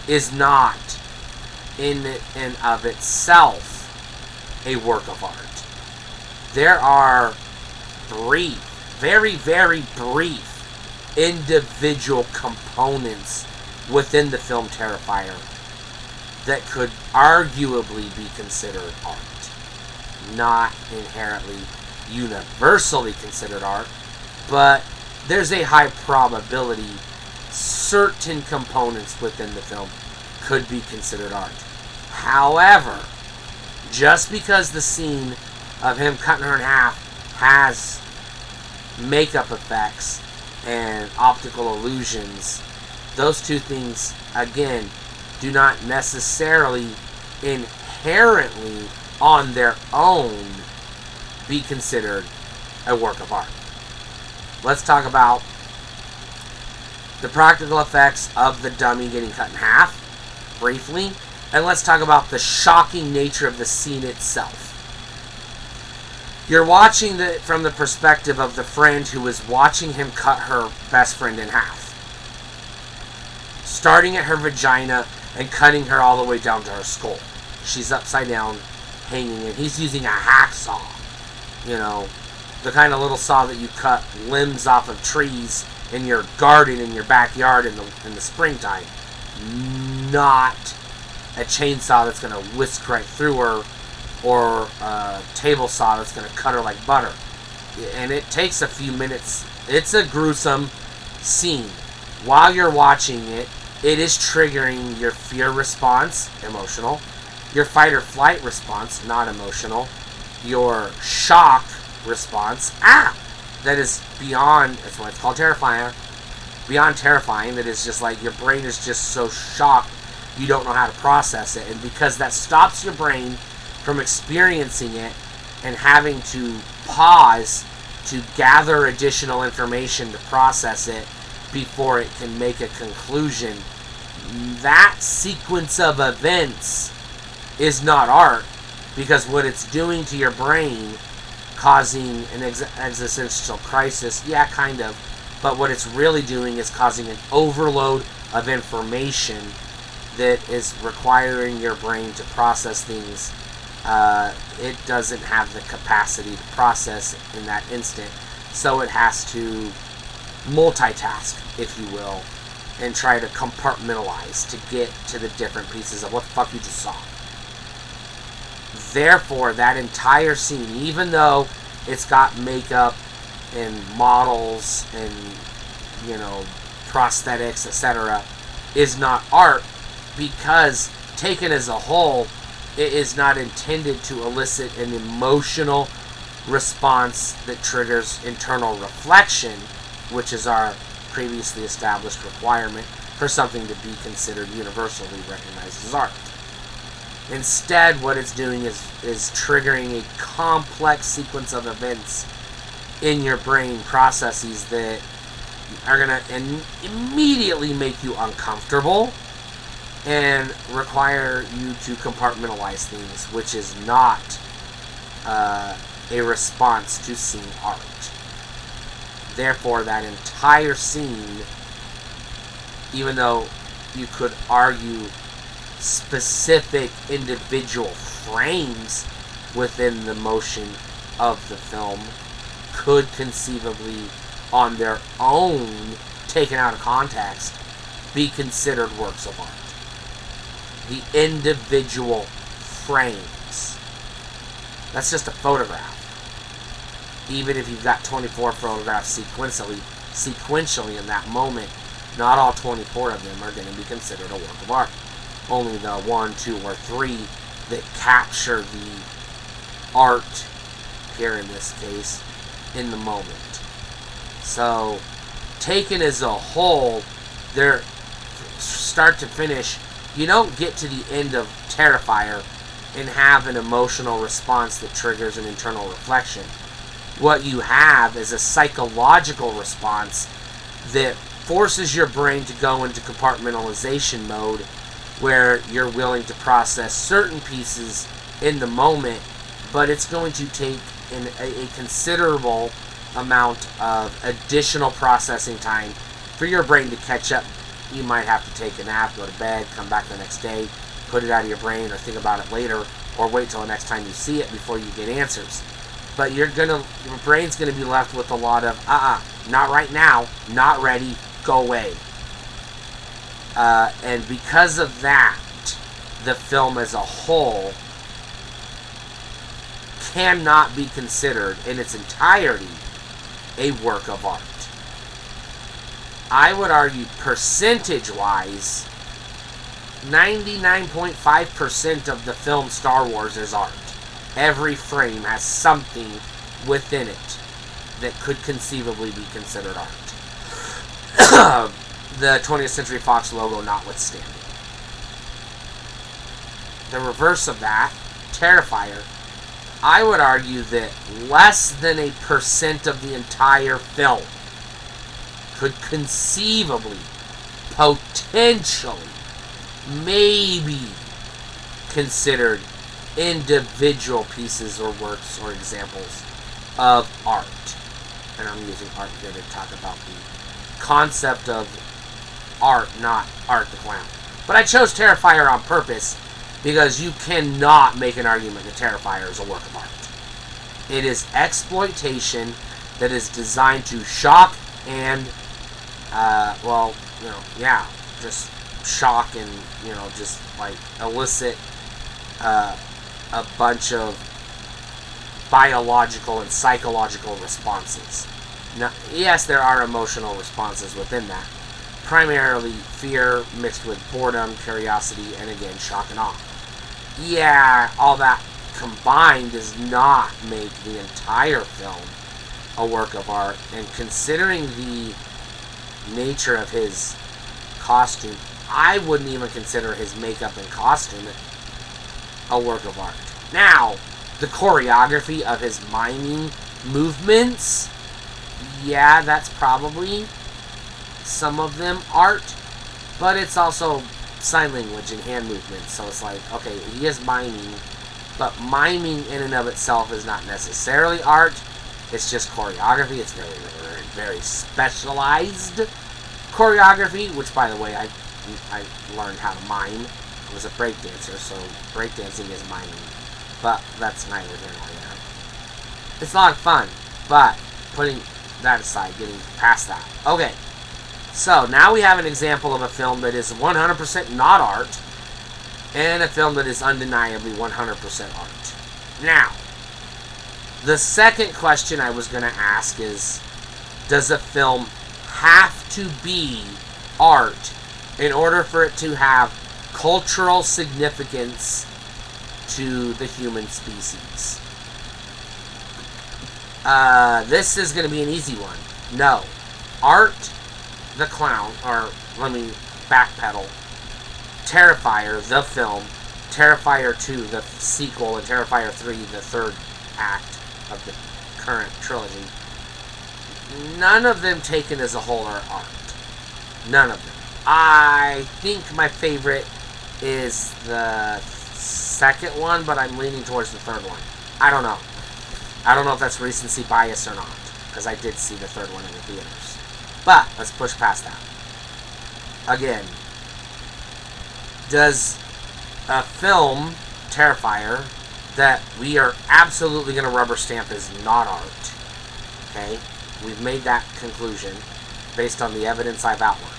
is not in and of itself a work of art. There are brief, very, very brief individual components within the film Terrifier that could arguably be considered art. Not inherently universally considered art, but there's a high probability certain components within the film could be considered art. However, just because the scene of him cutting her in half has makeup effects and optical illusions, those two things, again, do not necessarily inherently on their own be considered a work of art. Let's talk about the practical effects of the dummy getting cut in half, briefly, and let's talk about the shocking nature of the scene itself. You're watching it from the perspective of the friend who is watching him cut her best friend in half. Starting at her vagina and cutting her all the way down to her skull. She's upside down, hanging, and he's using a hacksaw. You know, the kind of little saw that you cut limbs off of trees in your garden, in your backyard in the springtime. Not a chainsaw that's going to whisk right through her, or a table saw that's going to cut her like butter. And it takes a few minutes. It's a gruesome scene. While you're watching it, it is triggering your fear response, emotional, your fight or flight response, not emotional, your shock response, that is beyond, that's why it's called Terrifier, beyond terrifying, that is just like your brain is just so shocked you don't know how to process it. And because that stops your brain from experiencing it and having to pause to gather additional information to process it before it can make a conclusion, that sequence of events is not art, because what it's doing to your brain, causing an existential crisis, yeah, kind of, but what it's really doing is causing an overload of information that is requiring your brain to process things it doesn't have the capacity to process in that instant, so it has to multitask, if you will, and try to compartmentalize to get to the different pieces of what the fuck you just saw. Therefore, that entire scene, even though it's got makeup and models and, you know, prosthetics, etc., is not art, because taken as a whole, it is not intended to elicit an emotional response that triggers internal reflection, which is our previously established requirement for something to be considered universally recognized as art. Instead, what it's doing is triggering a complex sequence of events in your brain, processes that are going to immediately make you uncomfortable and require you to compartmentalize things, which is not a response to seeing art. Therefore, that entire scene, even though you could argue specific individual frames within the motion of the film, could conceivably, on their own, taken out of context, be considered works of art. The individual frames. That's just a photograph. Even if you've got 24 photographs sequentially in that moment, not all 24 of them are going to be considered a work of art. Only the 1, 2, or 3 that capture the art, here in this case, in the moment. So, taken as a whole, they're start to finish, you don't get to the end of Terrifier and have an emotional response that triggers an internal reflection. What you have is a psychological response that forces your brain to go into compartmentalization mode, where you're willing to process certain pieces in the moment, but it's going to take a considerable amount of additional processing time for your brain to catch up. You might have to take a nap, go to bed, come back the next day, put it out of your brain, or think about it later, or wait till the next time you see it before you get answers. But your brain's gonna be left with a lot of not right now, not ready, go away. And because of that, the film as a whole cannot be considered in its entirety a work of art. I would argue, percentage-wise, 99.5% of the film Star Wars is art. Every frame has something within it that could conceivably be considered art. The 20th Century Fox logo notwithstanding. The reverse of that, Terrifier, I would argue that less than 1% of the entire film could conceivably, potentially, maybe considered individual pieces or works or examples of art. And I'm using art here to talk about the concept of art, not Art the Clown. But I chose Terrifier on purpose because you cannot make an argument that Terrifier is a work of art. It is exploitation that is designed to shock and, just shock and, just like elicit a bunch of biological and psychological responses. Now, yes, there are emotional responses within that. Primarily fear mixed with boredom, curiosity, and again, shock and awe. Yeah, all that combined does not make the entire film a work of art. And considering the nature of his costume, I wouldn't even consider his makeup and costume a work of art. Now, the choreography of his miming movements, yeah, that's probably some of them art, but it's also sign language and hand movements, so it's like, okay, he is miming, but miming in and of itself is not necessarily art. It's just choreography. It's very, very, very specialized choreography, which, by the way, I learned how to mime. I was a breakdancer, so breakdancing is miming, but that's neither here nor there. It's a lot of fun, but putting that aside, getting past that. Okay, so now we have an example of a film that is 100% not art, and a film that is undeniably 100% art. Now, the second question I was going to ask is, does a film have to be art in order for it to have cultural significance to the human species? This is going to be an easy one. No. Art the Clown, or let me backpedal. Terrifier, the film, Terrifier 2, the sequel, and Terrifier 3, the third act of the current trilogy, none of them taken as a whole are art. None of them. I think my favorite is the second one, but I'm leaning towards the third one. I don't know. I don't know if that's recency bias or not, because I did see the third one in the theaters. But let's push past that. Again, does a film, Terrifier, that we are absolutely going to rubber stamp as not art, okay? We've made that conclusion based on the evidence I've outlined.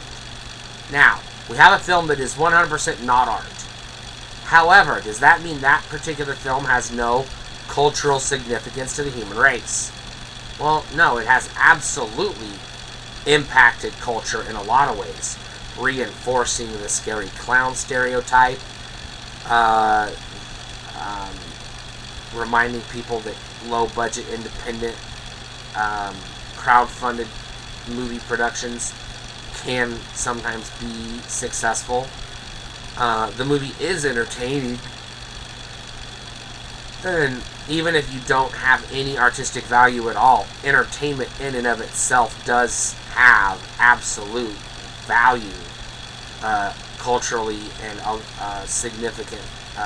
Now, we have a film that is 100% not art. However, does that mean that particular film has no cultural significance to the human race? Well, no, it has absolutely impacted culture in a lot of ways, reinforcing the scary clown stereotype, reminding people that low-budget, independent, crowd-funded movie productions can sometimes be successful. The movie is entertaining, and even if you don't have any artistic value at all, entertainment in and of itself does have absolute value culturally and significant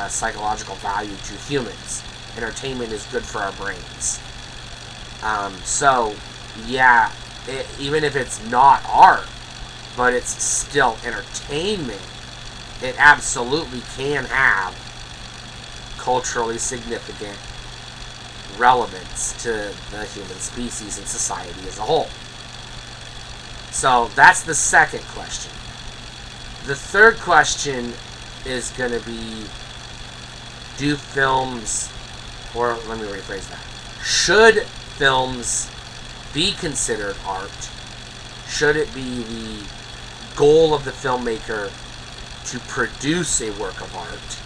psychological value to humans. Entertainment is good for our brains. So, yeah, even if it's not art, but it's still entertainment, it absolutely can have culturally significant relevance to the human species and society as a whole. So that's the second question. The third question is going to be, do films, or let me rephrase that, should films be considered art? Should it be the goal of the filmmaker to produce a work of art?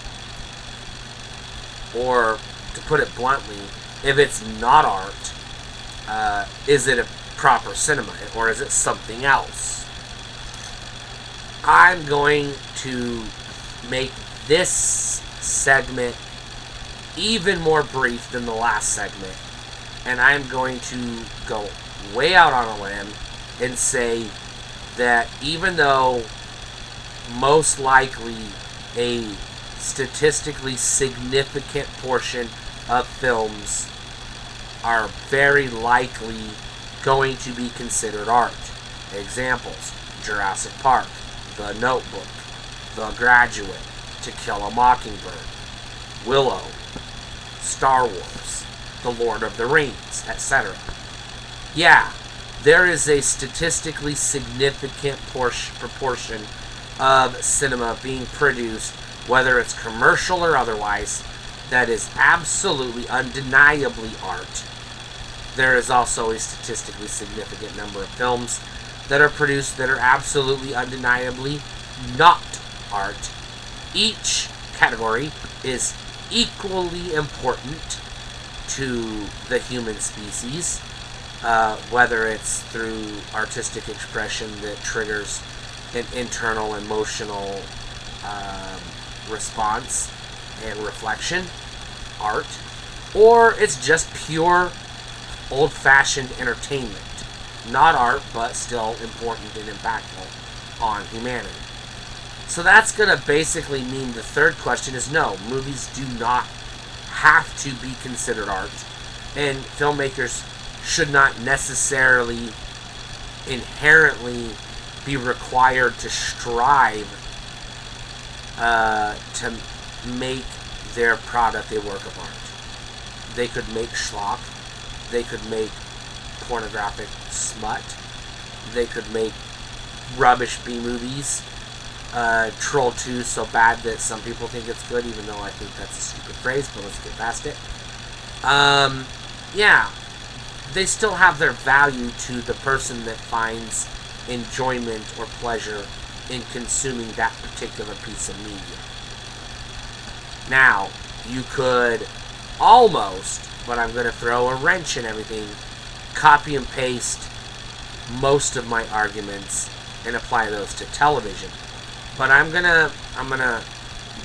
Or, to put it bluntly, if it's not art, is it a proper cinema, or is it something else? I'm going to make this segment even more brief than the last segment, and I'm going to go way out on a limb and say that even though most likely a statistically significant portion of films are very likely going to be considered art. Examples: Jurassic Park, The Notebook, The Graduate, To Kill a Mockingbird, Willow, Star Wars, The Lord of the Rings, etc. Yeah, there is a statistically significant proportion of cinema being produced, whether it's commercial or otherwise, that is absolutely, undeniably art. There is also a statistically significant number of films that are produced that are absolutely, undeniably not art. Each category is equally important to the human species, whether it's through artistic expression that triggers an internal emotional response and reflection, art, or it's just pure old-fashioned entertainment, not art, but still important and impactful on humanity. So that's going to basically mean the third question is no, movies do not have to be considered art, and filmmakers should not necessarily inherently be required to strive to make their product a work of art. They could make schlock, they could make pornographic smut, they could make rubbish B-movies, Troll 2 so bad that some people think it's good, even though I think that's a stupid phrase, but let's get past it. Yeah, they still have their value to the person that finds enjoyment or pleasure in consuming that particular piece of media. Now, you could almost, but I'm going to throw a wrench in everything, copy and paste most of my arguments and apply those to television. But I'm gonna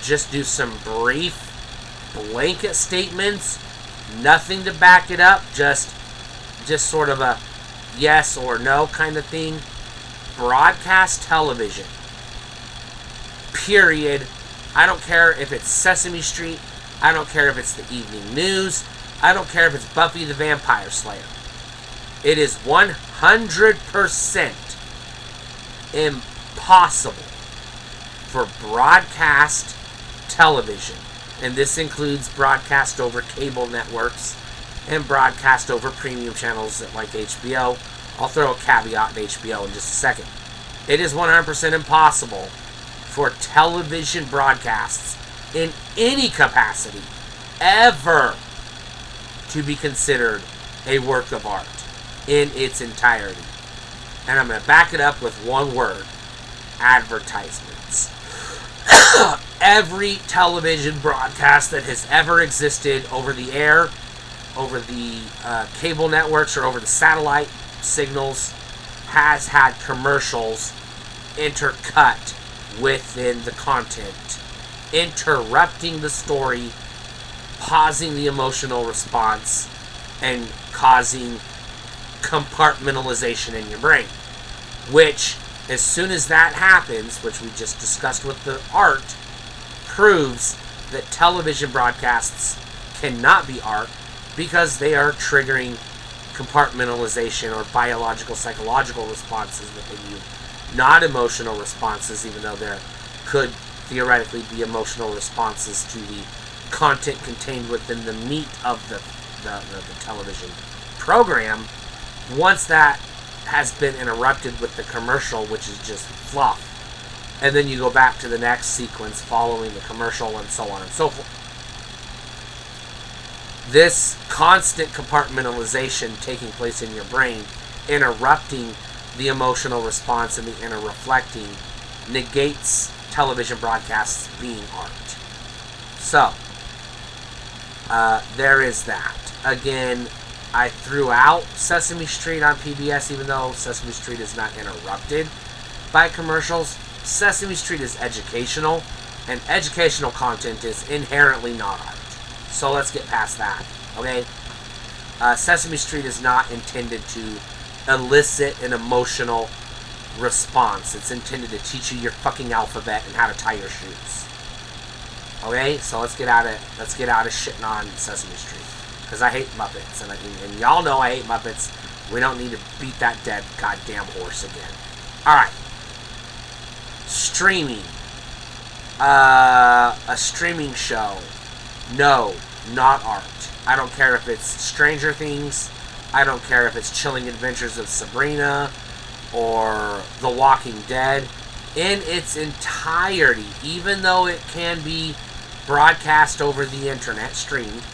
just do some brief blanket statements, nothing to back it up, just sort of a yes or no kind of thing. Broadcast television, period. I don't care if it's Sesame Street, I don't care if it's the evening news, I don't care if it's Buffy the Vampire Slayer. It is 100% impossible for broadcast television, and this includes broadcast over cable networks and broadcast over premium channels like HBO. I'll throw a caveat in HBO in just a second. It is 100% impossible for television broadcasts in any capacity ever to be considered a work of art in its entirety. And I'm going to back it up with one word: advertisements. Every television broadcast that has ever existed over the air, over the cable networks, or over the satellite signals has had commercials intercut within the content, interrupting the story, pausing the emotional response, and causing compartmentalization in your brain. Which, as soon as that happens, which we just discussed with the art, proves that television broadcasts cannot be art because they are triggering compartmentalization or biological, psychological responses within you, not emotional responses, even though there could theoretically be emotional responses to the content contained within the meat of the television program. Once that has been interrupted with the commercial, which is just fluff, and then you go back to the next sequence following the commercial and so on and so forth. This constant compartmentalization taking place in your brain, interrupting the emotional response and the inner reflecting, negates television broadcasts being art. So, there is that. Again, I threw out Sesame Street on PBS, even though Sesame Street is not interrupted by commercials. Sesame Street is educational, and educational content is inherently not art. So let's get past that, okay? Sesame Street is not intended to elicit an emotional response. It's intended to teach you your fucking alphabet and how to tie your shoes. Okay, so let's get out of shitting on Sesame Street, because I hate Muppets, and y'all know I hate Muppets. We don't need to beat that dead goddamn horse again. All right, streaming. A streaming show. No, not art. I don't care if it's Stranger Things. I don't care if it's Chilling Adventures of Sabrina or The Walking Dead. In its entirety, even though it can be broadcast over the internet, streamed,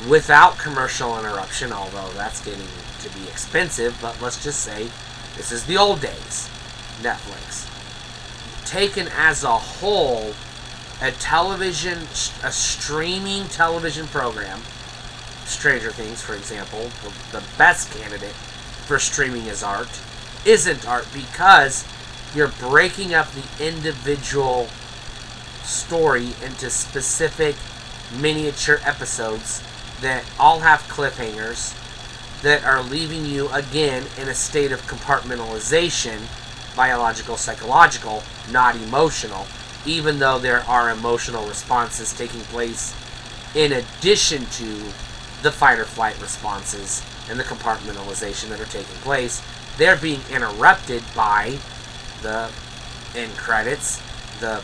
without commercial interruption, although that's getting to be expensive, but let's just say this is the old days. Netflix. Taken as a whole, a streaming television program, Stranger Things, for example, the best candidate for streaming as art, isn't art because you're breaking up the individual story into specific miniature episodes that all have cliffhangers that are leaving you again in a state of compartmentalization, biological, psychological, not emotional, even though there are emotional responses taking place in addition to the fight or flight responses and the compartmentalization that are taking place. They're being interrupted by the end credits, the,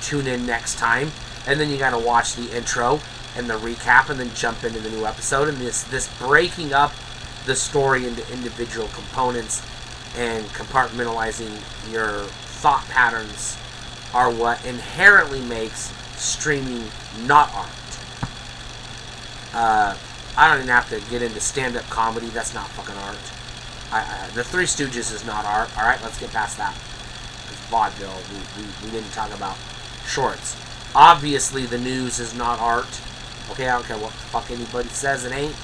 tune in next time, and then you gotta watch the intro and the recap and then jump into the new episode, and this breaking up the story into individual components and compartmentalizing your thought patterns are what inherently makes streaming not art. I don't even have to get into stand-up comedy. That's not fucking art. The Three Stooges is not art. Alright, let's get past that. It's vaudeville. We didn't talk about shorts. Obviously, the news is not art. Okay, I don't care what the fuck anybody says it ain't.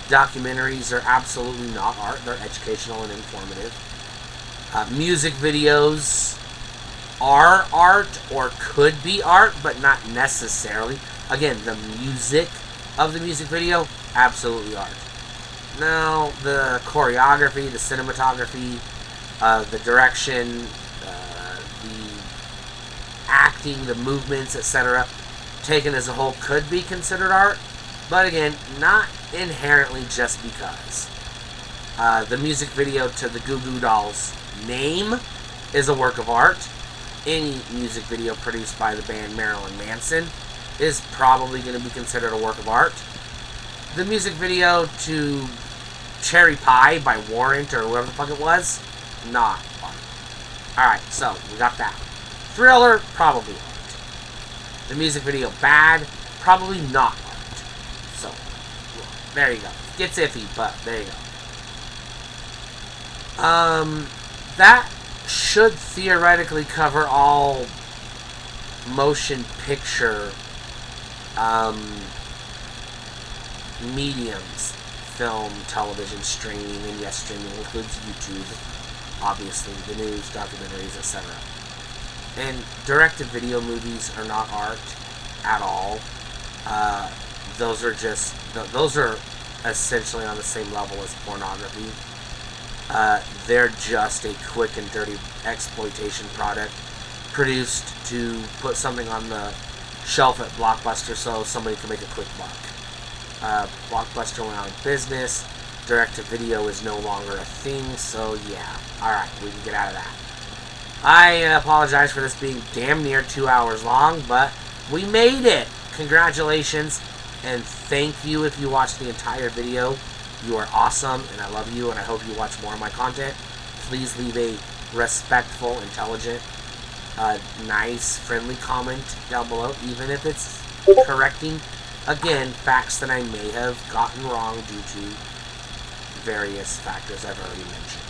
Documentaries are absolutely not art. They're educational and informative. Music videos are art or could be art, but not necessarily. Again, the music of the music video, absolutely art. Now, the choreography, the cinematography, the direction, the acting, the movements, etc., taken as a whole could be considered art, but again, not inherently just because. The music video to the Goo Goo Dolls' Name is a work of art. Any music video produced by the band Marilyn Manson is probably going to be considered a work of art. The music video to Cherry Pie by Warrant or whoever the fuck it was, not art. Alright, so we got that. Thriller, probably art. The music video Bad, probably not art. So, there you go. Gets iffy, but there you go. That should theoretically cover all motion picture mediums, film, television, streaming, and yes, streaming includes YouTube, obviously, the news, documentaries, etc. And direct-to-video movies are not art at all. Those are essentially on the same level as pornography. They're just a quick and dirty exploitation product produced to put something on the shelf at Blockbuster so somebody can make a quick buck. Blockbuster went out of business. direct-to-video is no longer a thing, so yeah. Alright, we can get out of that. I apologize for this being damn near 2 hours long, but we made it! Congratulations, and thank you if you watched the entire video. You are awesome, and I love you, and I hope you watch more of my content. Please leave a respectful, intelligent, nice, friendly comment down below, even if it's correcting, again, facts that I may have gotten wrong due to various factors I've already mentioned.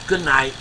Good night.